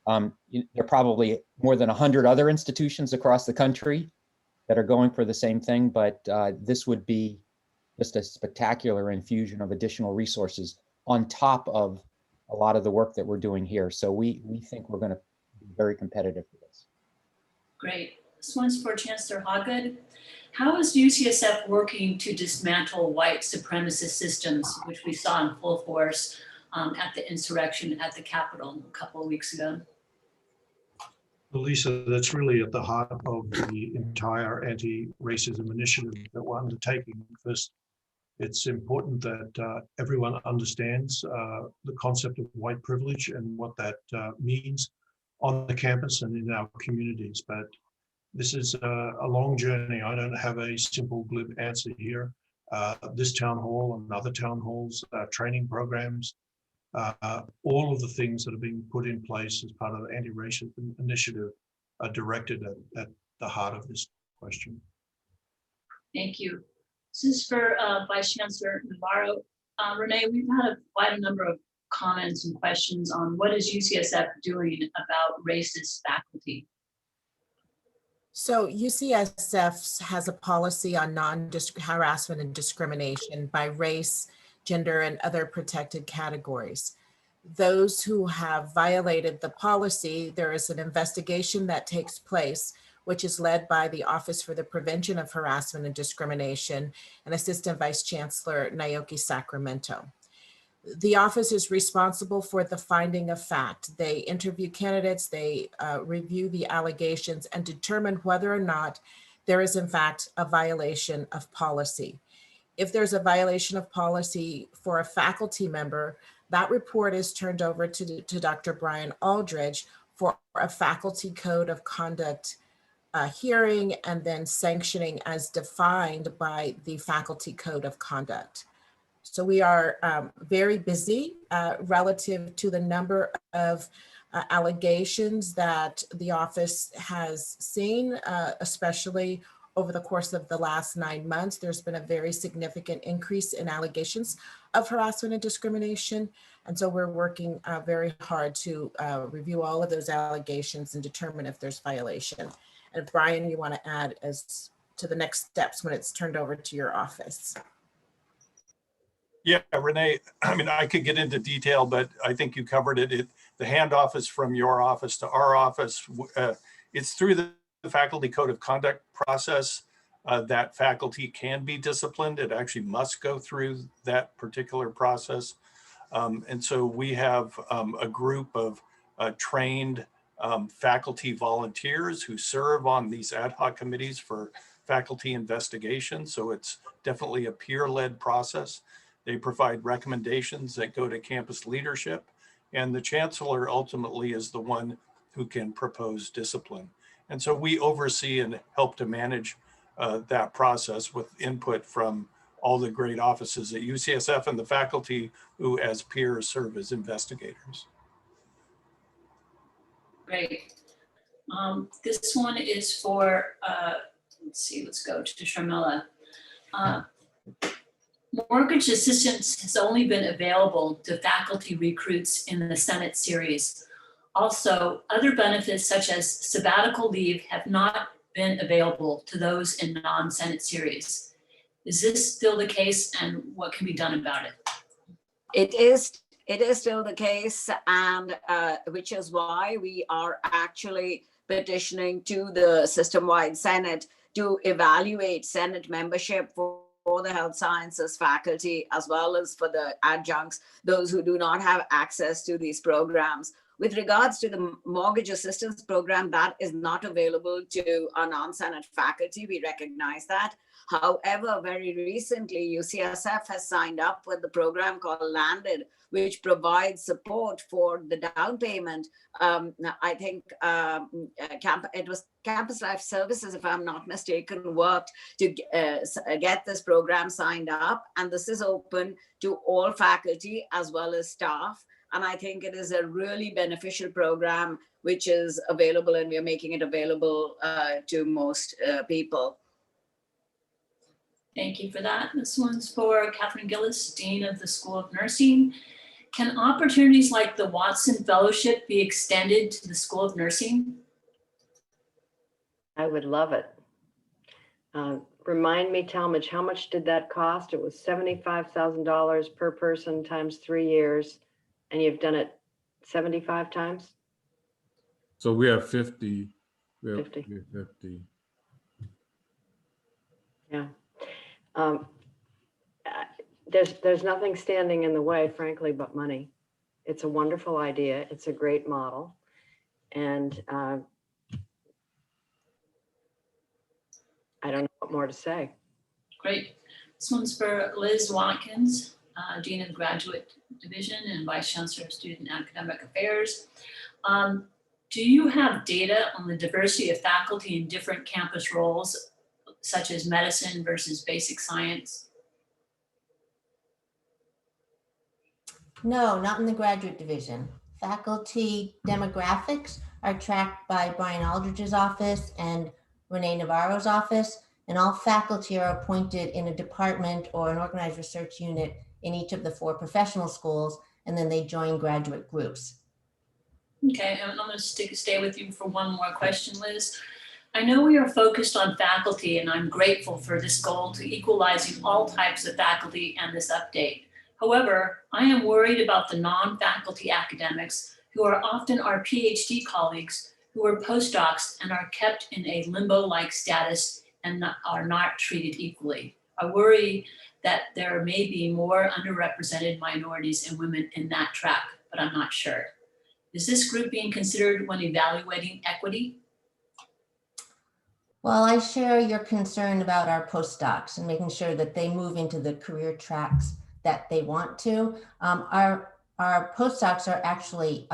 There are probably more than 100 other institutions across the country that are going for the same thing, but this would be just a spectacular infusion of additional resources on top of a lot of the work that we're doing here. So we think we're going to be very competitive for this. Great. This one's for Chancellor Hoggood. How is UCSF working to dismantle white supremacist systems, which we saw in full force at the insurrection at the Capitol a couple of weeks ago? Well, Lisa, that's really at the heart of the entire anti-racism initiative that we're undertaking. First, it's important that everyone understands the concept of white privilege and what that means on the campus and in our communities. But this is a long journey. I don't have a simple glib answer here. This town hall and other town halls, training programs, all of the things that are being put in place as part of the anti-racism initiative are directed at the heart of this question. Thank you. This is for Vice Chancellor Navarro. Renee, we've had quite a number of comments and questions on what is UCSF doing about racist faculty? So UCSF has a policy on non-harassment and discrimination by race, gender, and other protected categories. Those who have violated the policy, there is an investigation that takes place, which is led by the Office for the Prevention of Harassment and Discrimination and Assistant Vice Chancellor Naoki Sacramento. The office is responsible for the finding of fact. They interview candidates, they review the allegations and determine whether or not there is in fact a violation of policy. If there's a violation of policy for a faculty member, that report is turned over to Dr. Brian Aldridge for a faculty code of conduct hearing and then sanctioning as defined by the faculty code of conduct. So we are very busy relative to the number of allegations that the office has seen, especially over the course of the last 9 months. There's been a very significant increase in allegations of harassment and discrimination. And so we're working very hard to review all of those allegations and determine if there's violation. And Brian, you want to add as to the next steps when it's turned over to your office? Yeah, Renee, I mean, I could get into detail, but I think you covered it. The handoff is from your office to our office. It's through the faculty code of conduct process that faculty can be disciplined. It actually must go through that particular process. And so we have a group of trained faculty volunteers who serve on these ad hoc committees for faculty investigation. So it's definitely a peer-led process. They provide recommendations that go to campus leadership, and the chancellor ultimately is the one who can propose discipline. And so we oversee and help to manage that process with input from all the great offices at UCSF and the faculty who as peers serve as investigators. Great. This one is for, let's go to Sharmila. Mortgage assistance has only been available to faculty recruits in the Senate series. Also, other benefits such as sabbatical leave have not been available to those in non-Senate series. Is this still the case, and what can be done about it? It is still the case, and which is why we are actually petitioning to the system-wide Senate to evaluate Senate membership for the health sciences faculty, as well as for the adjuncts, those who do not have access to these programs. With regards to the mortgage assistance program, that is not available to our non-Senate faculty. We recognize that. However, very recently, UCSF has signed up with the program called Landed, which provides support for the down payment. I think it was Campus Life Services, if I'm not mistaken, worked to get this program signed up. And this is open to all faculty as well as staff. And I think it is a really beneficial program, which is available, and we are making it available to most people. Thank you for that. This one's for Catherine Gillis, Dean of the School of Nursing. Can opportunities like the Watson Fellowship be extended to the School of Nursing? I would love it. Remind me, Talmadge, how much did that cost? It was $75,000 per person times 3 years, and you've done it 75 times? So we have 50. We have 50. 50. Yeah. There's nothing standing in the way, frankly, but money. It's a wonderful idea. It's a great model. And I don't know what more to say. Great. This one's for Liz Watkins, Dean of the Graduate Division and Vice Chancellor of Student Academic Affairs. Do you have data on the diversity of faculty in different campus roles, such as medicine versus basic science? No, not in the graduate division. Faculty demographics are tracked by Brian Aldridge's office and Renee Navarro's office, and all faculty are appointed in a department or an organized research unit in each of the 4 professional schools, and then they join graduate groups. Okay, and I'm going to stay with you for one more question, Liz. I know we are focused on faculty, and I'm grateful for this goal to equalizing all types of faculty and this update. However, I am worried about the non-faculty academics who are often our PhD colleagues who are postdocs and are kept in a limbo-like status and are not treated equally. I worry that there may be more underrepresented minorities and women in that track, but I'm not sure. Is this group being considered when evaluating equity? Well, I share your concern about our postdocs and making sure that they move into the career tracks that they want to. Our postdocs are actually,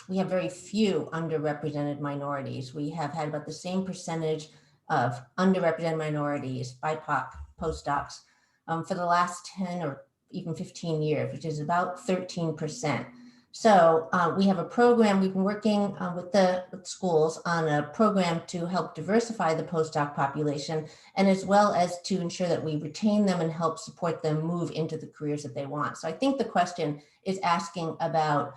we have very few underrepresented minorities. We have had about the same percentage of underrepresented minorities, BIPOC postdocs, for the last 10 or even 15 years, which is about 13%. So we have a program, we've been working with schools on a program to help diversify the postdoc population, and as well as to ensure that we retain them and help support them move into the careers that they want. So I think the question is asking about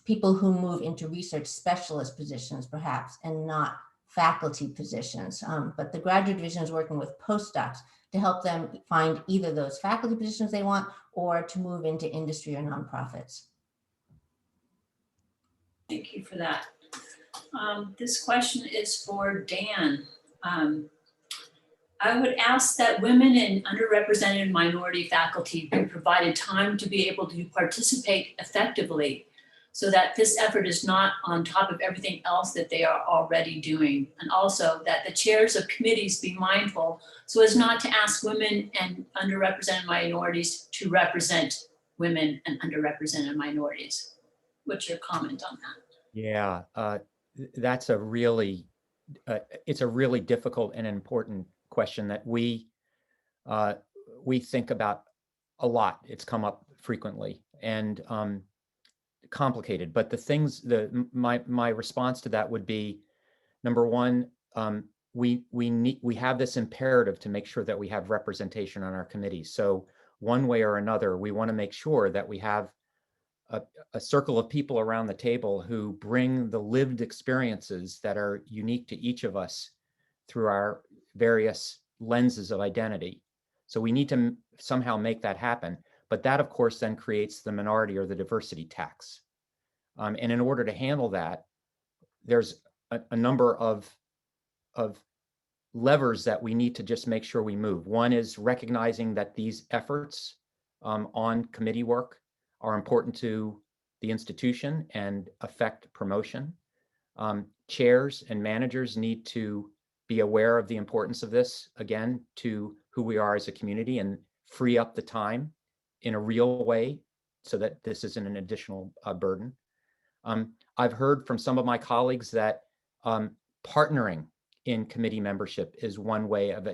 people who move into research specialist positions perhaps, and not faculty positions. But the graduate division is working with postdocs to help them find either those faculty positions they want or to move into industry or nonprofits. Thank you for that. This question is for Dan. I would ask that women and underrepresented minority faculty be provided time to be able to participate effectively so that this effort is not on top of everything else that they are already doing. And also that the chairs of committees be mindful so as not to ask women and underrepresented minorities to represent women and underrepresented minorities. What's your comment on that? Yeah, that's a really, it's a really difficult and important question that we think about a lot. It's come up frequently and complicated. But the things, my response to that would be, number one, we have this imperative to make sure that we have representation on our committees. So one way or another, we want to make sure that we have a circle of people around the table who bring the lived experiences that are unique to each of us through our various lenses of identity. So we need to somehow make that happen. But that, of course, then creates the minority or the diversity tax. And in order to handle that, there's a number of levers that we need to just make sure we move. One is recognizing that these efforts on committee work are important to the institution and affect promotion. Chairs and managers need to be aware of the importance of this, again, to who we are as a community and free up the time in a real way so that this isn't an additional burden. I've heard from some of my colleagues that partnering in committee membership is one way of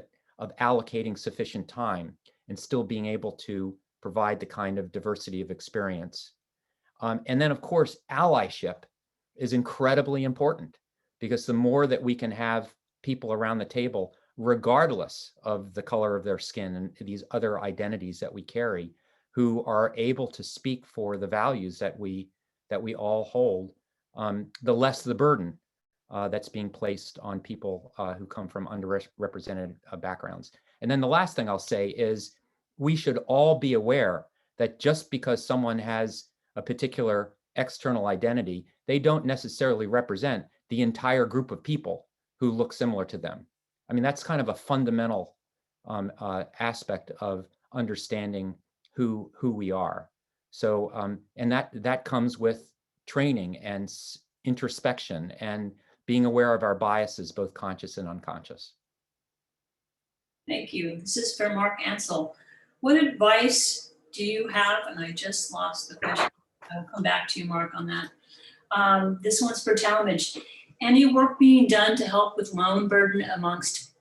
allocating sufficient time and still being able to provide the kind of diversity of experience. And then, of course, allyship is incredibly important, because the more that we can have people around the table, regardless of the color of their skin and these other identities that we carry, who are able to speak for the values that we all hold, the less the burden that's being placed on people who come from underrepresented backgrounds. And then the last thing I'll say is we should all be aware that just because someone has a particular external identity, they don't necessarily represent the entire group of people who look similar to them. I mean, that's kind of a fundamental aspect of understanding who we are. So, and that comes with training and introspection and being aware of our biases, both conscious and unconscious. Thank you. This is for Mark Ansel. What advice do you have? And I just lost the question. I'll come back to you, Mark, on that. This one's for Talmadge. Any work being done to help with loan burden amongst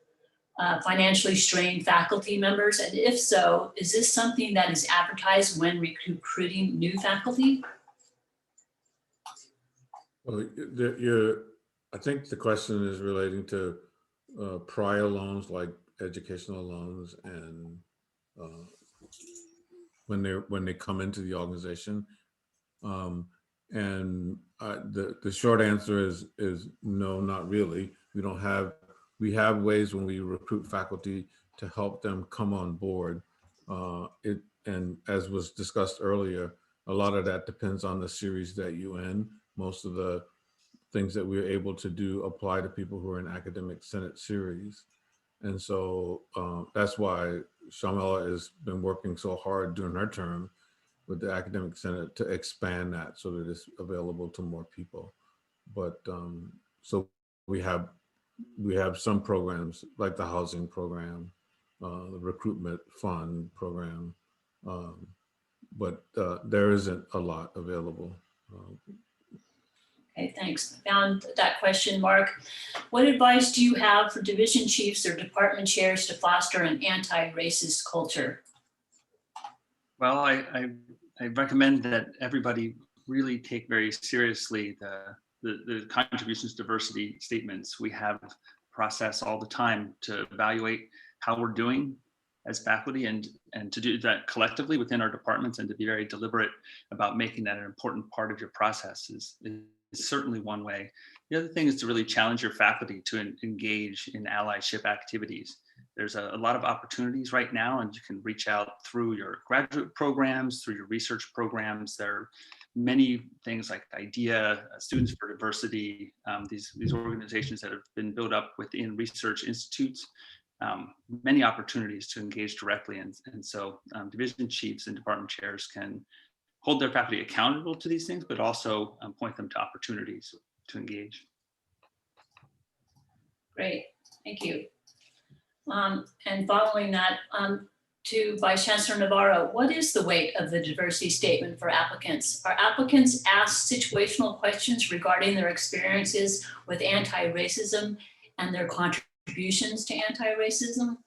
financially strained faculty members? And if so, is this something that is advertised when recruiting new faculty? Well, I think the question is relating to prior loans, like educational loans, and when they come into the organization. And the short answer is no, not really. We have ways when we recruit faculty to help them come on board. And as was discussed earlier, a lot of that depends on the series that you're in. Most of the things that we're able to do apply to people who are in academic senate series. And so that's why Shamela has been working so hard during her term with the academic senate to expand that so that it's available to more people. But so we have some programs like the housing program, the recruitment fund program, but there isn't a lot available. Okay, thanks. I found that question, Mark. What advice do you have for division chiefs or department chairs to foster an anti-racist culture? Well, I recommend that everybody really take very seriously the contributions diversity statements. We have a process all the time to evaluate how we're doing as faculty and to do that collectively within our departments, and to be very deliberate about making that an important part of your process is certainly one way. The other thing is to really challenge your faculty to engage in allyship activities. There's a lot of opportunities right now, and you can reach out through your graduate programs, through your research programs. There are many things like IDEA, Students for Diversity, these organizations that have been built up within research institutes, many opportunities to engage directly. And so division chiefs and department chairs can hold their faculty accountable to these things, but also point them to opportunities to engage. Great, thank you. And following that, to Vice Chancellor Navarro, what is the weight of the diversity statement for applicants? Are applicants asked situational questions regarding their experiences with anti-racism and their contributions to anti-racism?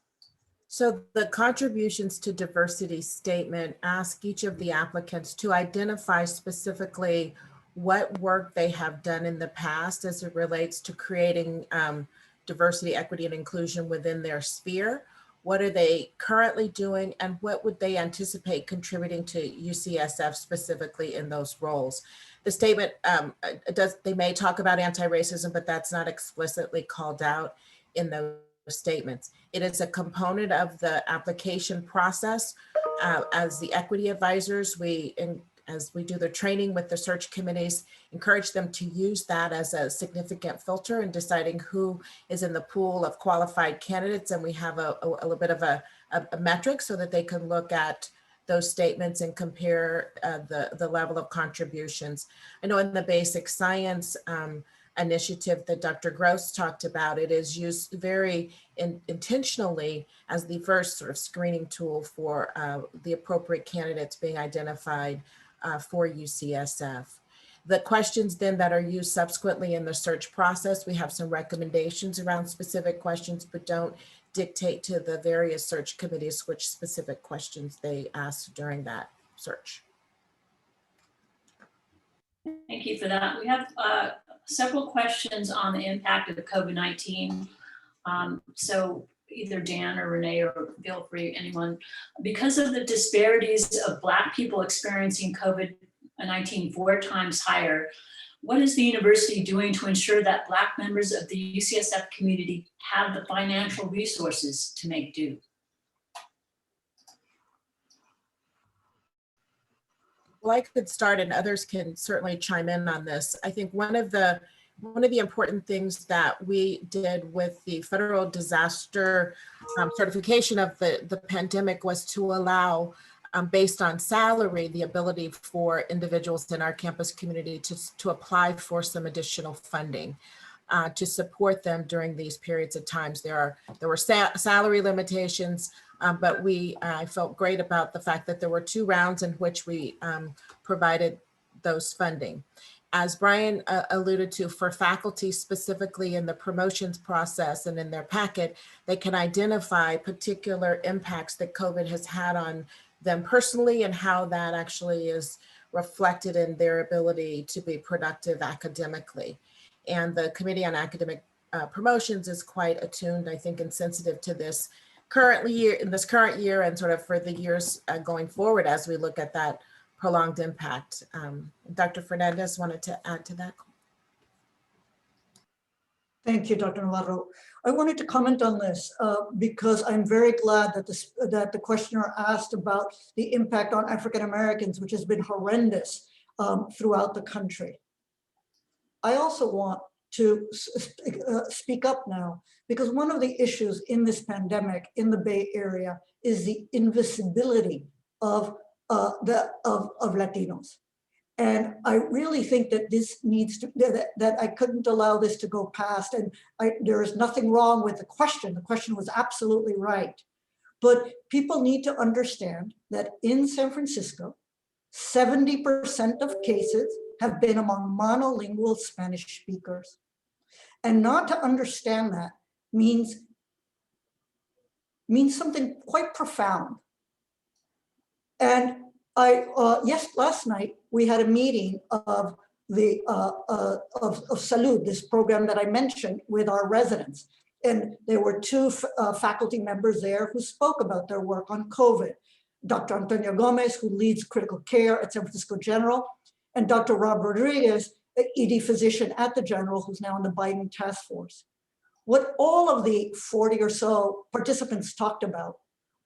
So the contributions to diversity statement ask each of the applicants to identify specifically what work they have done in the past as it relates to creating diversity, equity, and inclusion within their sphere, What are they currently doing, and what would they anticipate contributing to UCSF specifically in those roles? The statement they may talk about anti-racism, but that's not explicitly called out in those statements. It is a component of the application process. As the equity advisors, as we do the training with the search committees, encourage them to use that as a significant filter in deciding who is in the pool of qualified candidates. And we have a little bit of a metric so that they can look at those statements and compare the level of contributions. I know in the basic science initiative that Dr. Gross talked about, it is used very intentionally as the first sort of screening tool for the appropriate candidates being identified for UCSF. The questions then that are used subsequently in the search process, we have some recommendations around specific questions, but don't dictate to the various search committees which specific questions they ask during that search. Thank you for that. We have several questions on the impact of the COVID-19. So either Dan or Renee, or feel free, anyone. Because of the disparities of Black people experiencing COVID-19 4 times higher, what is the university doing to ensure that Black members of the UCSF community have the financial resources to make do? Well, I could start and others can certainly chime in on this. I think one of the important things that we did with the federal disaster certification of the pandemic was to allow, based on salary, the ability for individuals in our campus community to apply for some additional funding to support them during these periods of times. There were salary limitations, but I felt great about the fact that there were 2 rounds in which we provided those funding. As Brian alluded to, for faculty specifically in the promotions process and in their packet, they can identify particular impacts that COVID has had on them personally and how that actually is reflected in their ability to be productive academically. And the Committee on Academic Promotions is quite attuned, I think, and sensitive to this current year and sort of for the years going forward as we look at that prolonged impact. Dr. Fernandez wanted to add to that. Thank you, Dr. Navarro. I wanted to comment on this because I'm very glad that the questioner asked about the impact on African Americans, which has been horrendous throughout the country. I also want to speak up now because one of the issues in this pandemic in the Bay Area is the invisibility of Latinos. And I really think that this needs to, that I couldn't allow this to go past. And there is nothing wrong with the question. The question was absolutely right. But people need to understand that in San Francisco, 70% of cases have been among monolingual Spanish speakers. And not to understand that means something quite profound. And last night we had a meeting of the of Salud, this program that I mentioned, with our residents, and there were 2 faculty members there who spoke about their work on COVID. Dr. Antonio Gomez, who leads critical care at San Francisco General, and Dr. Rob Rodriguez, an ED physician at the General, who's now in the Biden task force. What all of the 40 or so participants talked about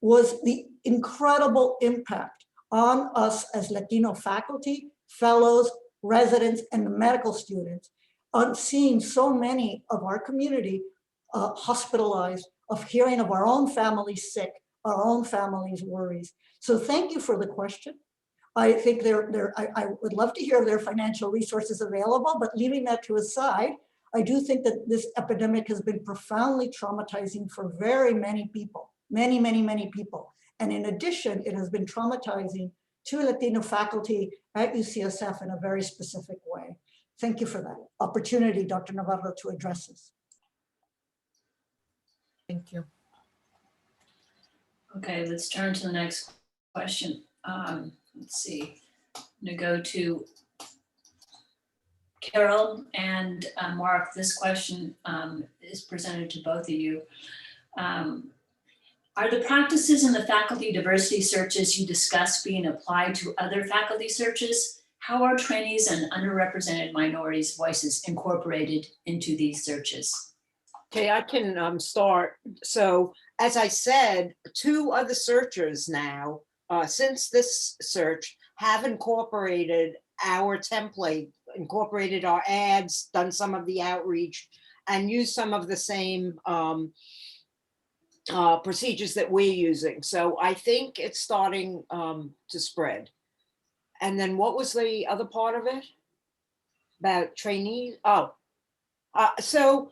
was the incredible impact on us as Latino faculty, fellows, residents, and the medical students on seeing so many of our community hospitalized, of hearing of our own families sick, our own families' worries. So thank you for the question. I think I would love to hear their financial resources available, but leaving that to a side, I do think that this epidemic has been profoundly traumatizing for very many people, many, many, many people. And in addition, it has been traumatizing to Latino faculty at UCSF in a very specific way. Thank you for that opportunity, Dr. Navarro, to address this. Thank you. Okay, let's turn to the next question. Let's see, I'm gonna go to Carol and Mark. This question is presented to both of you. Are the practices in the faculty diversity searches you discussed being applied to other faculty searches? How are trainees and underrepresented minorities' voices incorporated into these searches? Okay, I can start. So as I said, 2 other searchers now, since this search, have incorporated our template, incorporated our ads, done some of the outreach, and used some of the same procedures that we're using. So I think it's starting to spread. And then what was the other part of it? About trainees? Oh, so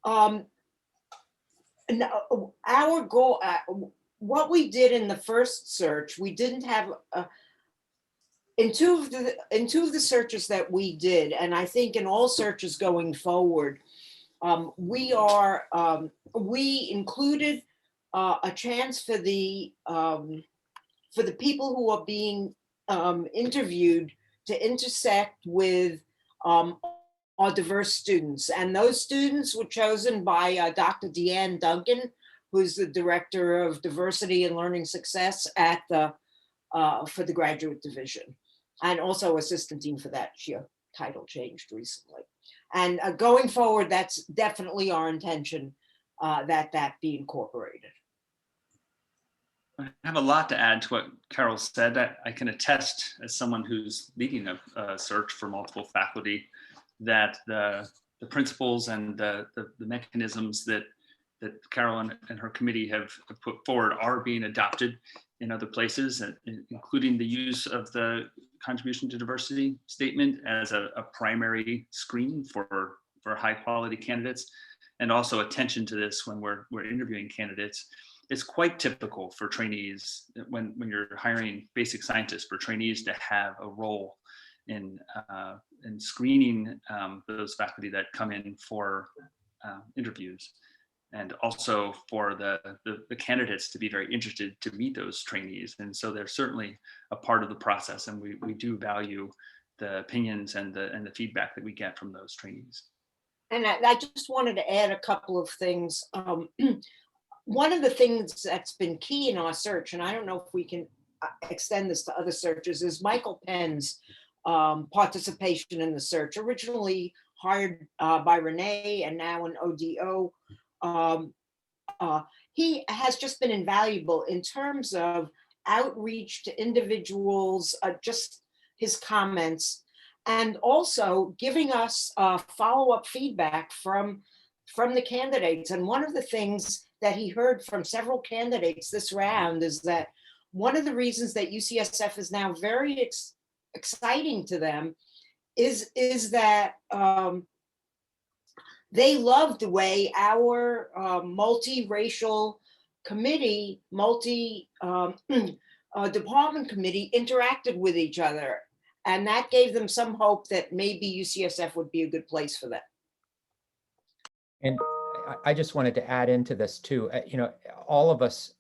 no, our goal, what we did in the first search, we didn't have in two of the searches that we did, and I think in all searches going forward, we included a chance for the people who are being interviewed to intersect with our diverse students. And those students were chosen by Dr. Deanne Duncan, who's the Director of Diversity and Learning Success at for the Graduate Division, and also Assistant Dean for that. Her title changed recently. And going forward, that's definitely our intention, that be incorporated. I have a lot to add to what Carol said. I can attest, as someone who's leading a search for multiple faculty, that the principles and the mechanisms that Carol and her committee have put forward are being adopted in other places, including the use of the contribution to diversity statement as a primary screen for high quality candidates, and also attention to this when we're interviewing candidates. It's quite typical for trainees, when you're hiring basic scientists, for trainees to have a role in screening those faculty that come in for interviews, and also for the candidates to be very interested to meet those trainees. And so they're certainly a part of the process, and we do value the opinions and the feedback that we get from those trainees. And I just wanted to add a couple of things. One of the things that's been key in our search, and I don't know if we can extend this to other searches, is Michael Penn's participation in the search. Originally hired by Renee and now an ODO. He has just been invaluable in terms of outreach to individuals, just his comments, and also giving us follow-up feedback from the candidates. And one of the things that he heard from several candidates this round is that one of the reasons that UCSF is now very exciting to them is that they love the way our multiracial committee, department committee interacted with each other. And that gave them some hope that maybe UCSF would be a good place for them. And I just wanted to add into this too. All of us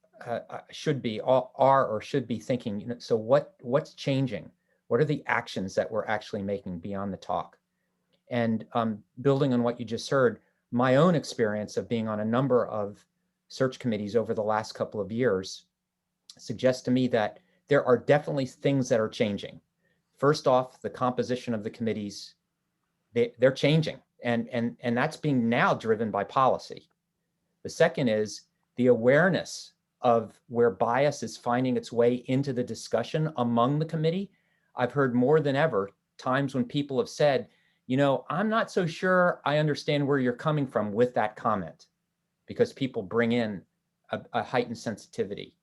should be thinking. So what's changing? What are the actions that we're actually making beyond the talk? And building on what you just heard, my own experience of being on a number of search committees over the last couple of years suggests to me that there are definitely things that are changing. First off, the composition of the committees, they're changing. And that's being now driven by policy. The second is the awareness of where bias is finding its way into the discussion among the committee. I've heard more than ever times when people have said, I'm not so sure I understand where you're coming from with that comment, because people bring in a heightened sensitivity.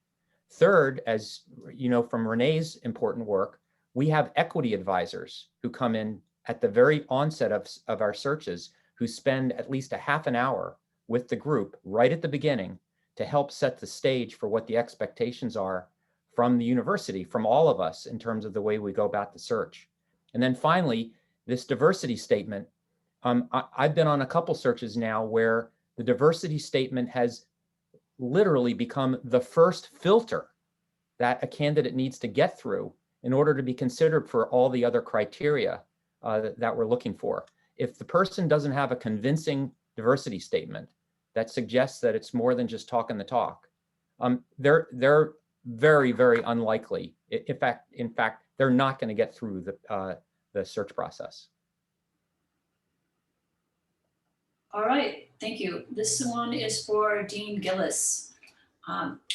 Third, as you know from Renee's important work, we have equity advisors who come in at the very onset of our searches, who spend at least a half an hour with the group right at the beginning to help set the stage for what the expectations are from the university, from all of us in terms of the way we go about the search. And then finally, this diversity statement. I've been on a couple searches now where the diversity statement has literally become the first filter that a candidate needs to get through in order to be considered for all the other criteria that we're looking for. If the person doesn't have a convincing diversity statement, that suggests that it's more than just talking the talk. They're very, very unlikely. In fact, they're not going to get through the search process. All right, thank you. This one is for Dean Gillis.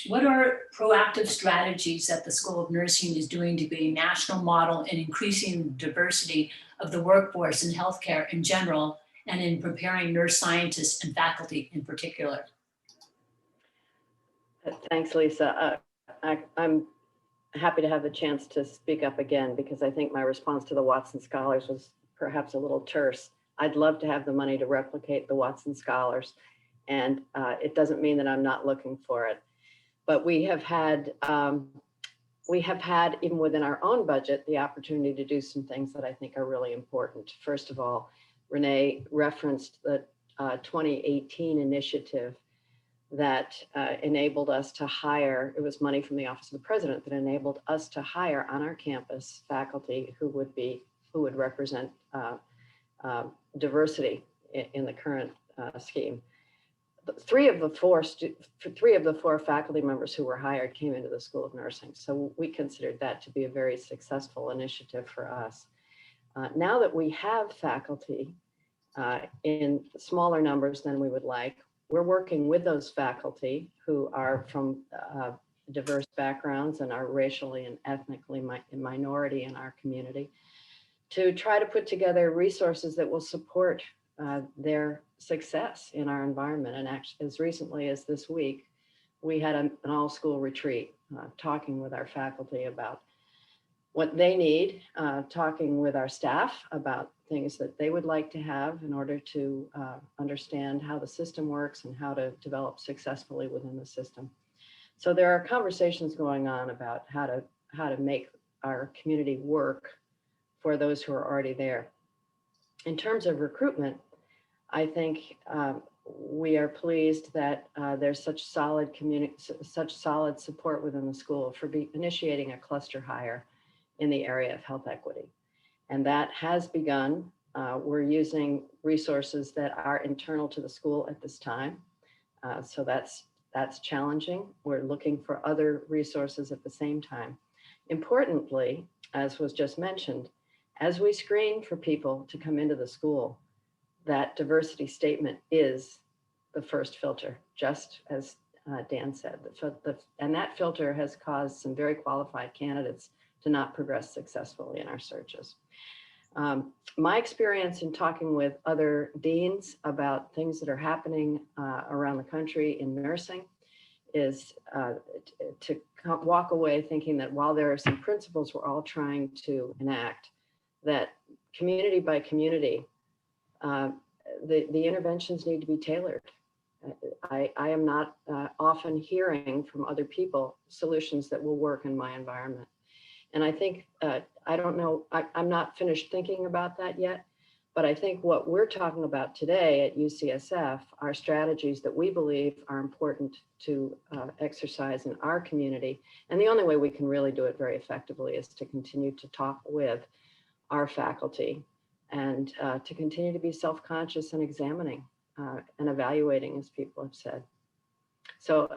What are proactive strategies that the School of Nursing is doing to be a national model in increasing diversity of the workforce in healthcare in general and in preparing nurse scientists and faculty in particular? Thanks, Lisa. I'm happy to have the chance to speak up again because I think my response to the Watson Scholars was perhaps a little terse. I'd love to have the money to replicate the Watson Scholars, and it doesn't mean that I'm not looking for it. But we have had, even within our own budget, the opportunity to do some things that I think are really important. First of all, Renee referenced the 2018 initiative that enabled us to hire, it was money from the Office of the President that enabled us to hire on our campus faculty who would represent diversity in the current scheme. Three of the four faculty members who were hired came into the School of Nursing. So we considered that to be a very successful initiative for us. Now that we have faculty in smaller numbers than we would like, we're working with those faculty who are from diverse backgrounds and are racially and ethnically minority in our community to try to put together resources that will support their success in our environment. And actually, as recently as this week, we had an all-school retreat talking with our faculty about what they need, talking with our staff about things that they would like to have in order to understand how the system works and how to develop successfully within the system. So there are conversations going on about how to make our community work for those who are already there. In terms of recruitment, I think we are pleased that there's such solid support within the school for initiating a cluster hire in the area of health equity. And that has begun. We're using resources that are internal to the school at this time. So that's challenging. We're looking for other resources at the same time. Importantly, as was just mentioned, as we screen for people to come into the school, that diversity statement is the first filter, just as Dan said. And that filter has caused some very qualified candidates to not progress successfully in our searches. My experience in talking with other deans about things that are happening around the country in nursing is to walk away thinking that while there are some principles we're all trying to enact, that community by community, the interventions need to be tailored. I am not often hearing from other people solutions that will work in my environment. And I think, I don't know, I'm not finished thinking about that yet, but I think what we're talking about today at UCSF are strategies that we believe are important to exercise in our community. And the only way we can really do it very effectively is to continue to talk with our faculty and to continue to be self-conscious and examining and evaluating, as people have said. So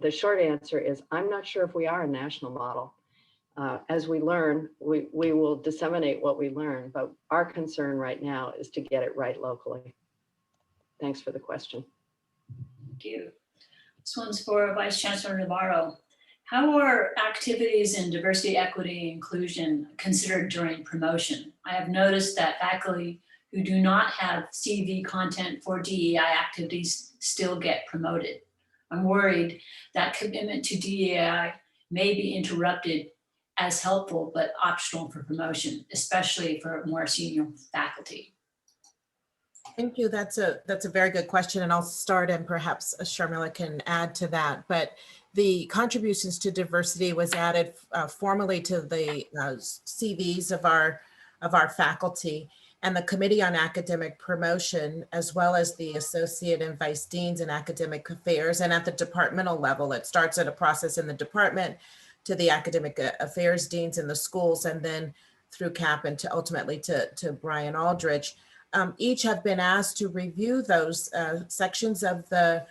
the short answer is, I'm not sure if we are a national model. As we learn, we will disseminate what we learn, but our concern right now is to get it right locally. Thanks for the question. Thank you. This one's for Vice Chancellor Navarro. How are activities in diversity, equity, and inclusion considered during promotion? I have noticed that faculty who do not have CV content for DEI activities still get promoted. I'm worried that commitment to DEI may be interrupted as helpful but optional for promotion, especially for more senior faculty. Thank you. That's a very good question, and I'll start, and perhaps Sharmila can add to that. But the contributions to diversity was added formally to the CVs of our faculty, and the Committee on Academic Promotion, as well as the Associate and Vice Deans in Academic Affairs, and at the departmental level. It starts at a process in the department to the Academic Affairs Deans in the schools, and then through CAP and to ultimately to Brian Aldridge. each have been asked to review those sections of the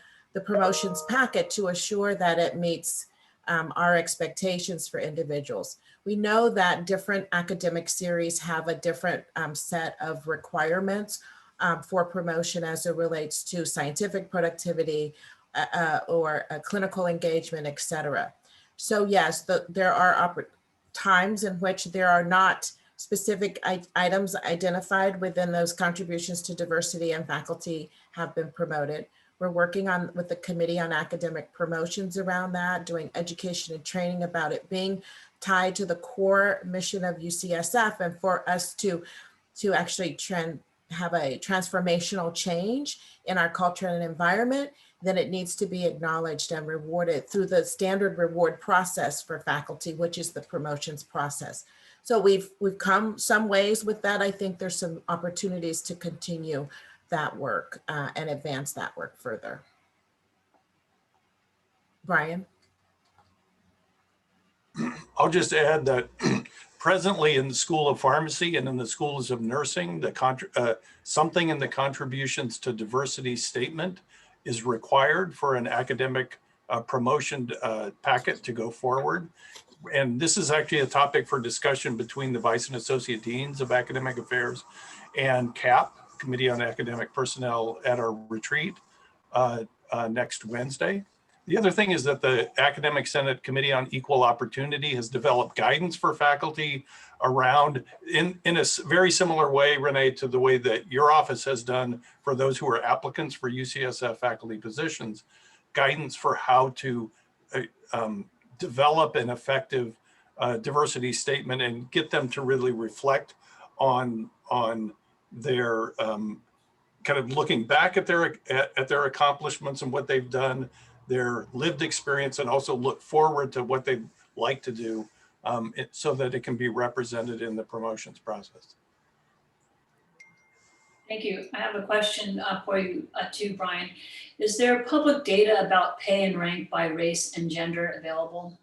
promotions packet to assure that it meets our expectations for individuals. We know that different academic series have a different set of requirements for promotion as it relates to scientific productivity or clinical engagement, et cetera. So yes, there are times in which there are not specific items identified within those contributions to diversity and faculty have been promoted. We're working with the Committee on Academic Promotions around that, doing education and training about it being tied to the core mission of UCSF, and for us to actually have a transformational change in our culture and environment, then it needs to be acknowledged and rewarded through the standard reward process for faculty, which is the promotions process. So we've come some ways with that. I think there's some opportunities to continue that work and advance that work further. Brian? I'll just add that presently in the School of Pharmacy and in the schools of nursing, something in the contributions to diversity statement is required for an academic promotion packet to go forward. And this is actually a topic for discussion between the Vice and Associate Deans of Academic Affairs and CAP, Committee on Academic Personnel, at our retreat next Wednesday. The other thing is that the Academic Senate Committee on Equal Opportunity has developed guidance for faculty around, in a very similar way, Renee, to the way that your office has done for those who are applicants for UCSF faculty positions, guidance for how to develop an effective diversity statement and get them to really reflect on their kind of looking back at their accomplishments and what they've done, their lived experience, and also look forward to what they'd like to do so that it can be represented in the promotions process. Thank you. I have a question for you too, Brian. Is there public data about pay and rank by race and gender available?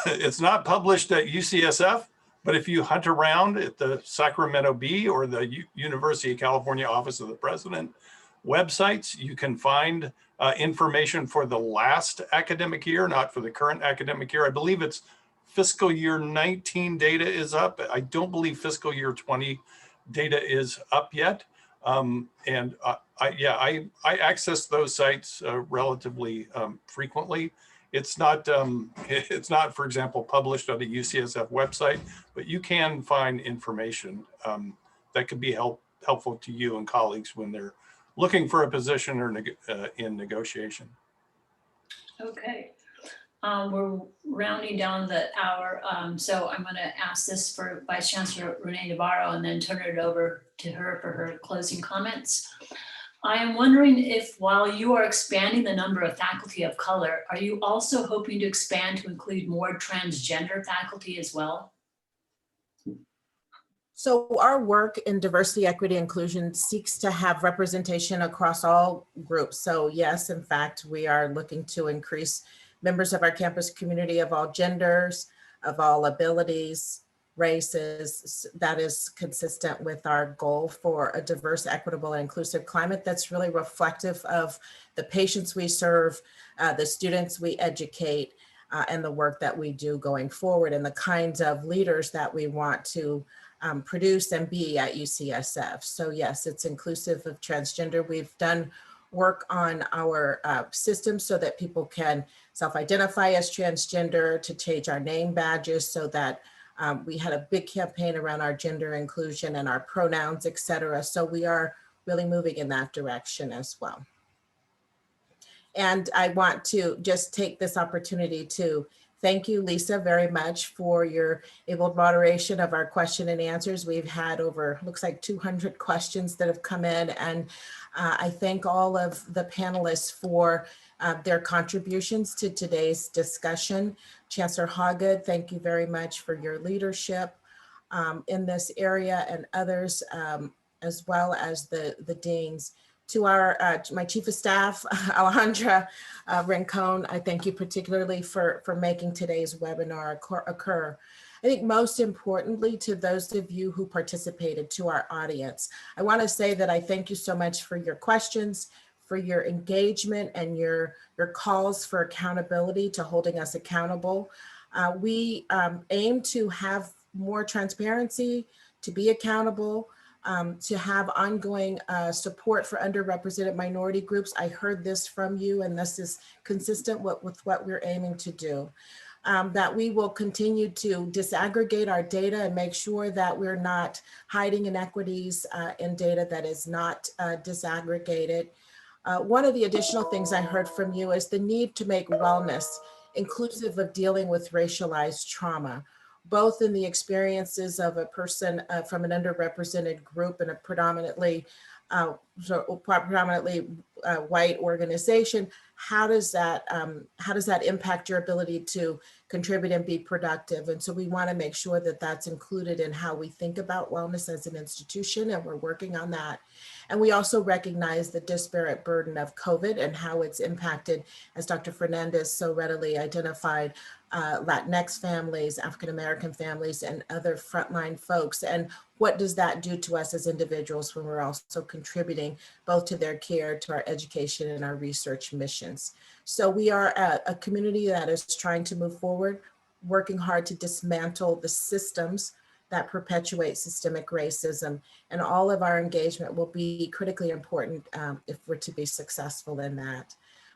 It's not published at UCSF, but if you hunt around at the Sacramento Bee or the University of California Office of the President websites, you can find information for the last academic year, not for the current academic year. I believe it's fiscal year 19 data is up. I don't believe fiscal year 20 data is up yet. I access those sites relatively frequently. It's not, for example, published on the UCSF website, but you can find information that could be helpful to you and colleagues when they're looking for a position or in negotiation. Okay, we're rounding down the hour, so I'm going to ask this for Vice Chancellor Renee Navarro and then turn it over to her for her closing comments. I am wondering if, while you are expanding the number of faculty of color, are you also hoping to expand to include more transgender faculty as well? So our work in diversity, equity, inclusion seeks to have representation across all groups. So yes, in fact, we are looking to increase members of our campus community of all genders, of all abilities, races. That is consistent with our goal for a diverse, equitable, and inclusive climate that's really reflective of the patients we serve, the students we educate, and the work that we do going forward, and the kinds of leaders that we want to produce and be at UCSF. So yes, it's inclusive of transgender. We've done work on our system so that people can self-identify as transgender, to change our name badges so that we had a big campaign around our gender inclusion and our pronouns, et cetera. So we are really moving in that direction as well. And I want to just take this opportunity to thank you, Lisa, very much for your able moderation of our question and answers. We've had over, looks like 200 questions that have come in, and I thank all of the panelists for their contributions to today's discussion. Chancellor Hoggood, thank you very much for your leadership in this area, and others, as well as the deans. To my chief of staff, Alejandra Rincon, I thank you particularly for making today's webinar occur. I think most importantly, to those of you who participated, to our audience, I want to say that I thank you so much for your questions, for your engagement, and your calls for accountability, to holding us accountable. We aim to have more transparency, to be accountable, to have ongoing support for underrepresented minority groups. I heard this from you, and this is consistent with what we're aiming to do. That we will continue to disaggregate our data and make sure that we're not hiding inequities in data that is not disaggregated. One of the additional things I heard from you is the need to make wellness inclusive of dealing with racialized trauma, both in the experiences of a person from an underrepresented group in a predominantly white organization. How does that impact your ability to contribute and be productive? And so we want to make sure that that's included in how we think about wellness as an institution, and we're working on that. And we also recognize the disparate burden of COVID and how it's impacted, as Dr. Fernandez so readily identified, Latinx families, African-American families, and other frontline folks. And what does that do to us as individuals when we're also contributing both to their care, to our education, and our research missions? So we are a community that is trying to move forward, working hard to dismantle the systems that perpetuate systemic racism. And all of our engagement will be critically important if we're to be successful in that.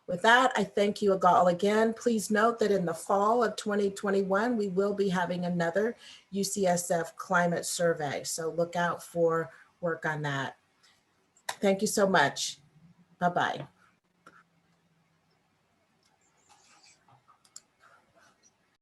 With that, I thank you all again. Please note that in the fall of 2021, we will be having another UCSF climate survey. So look out for work on that. Thank you so much. Bye-bye.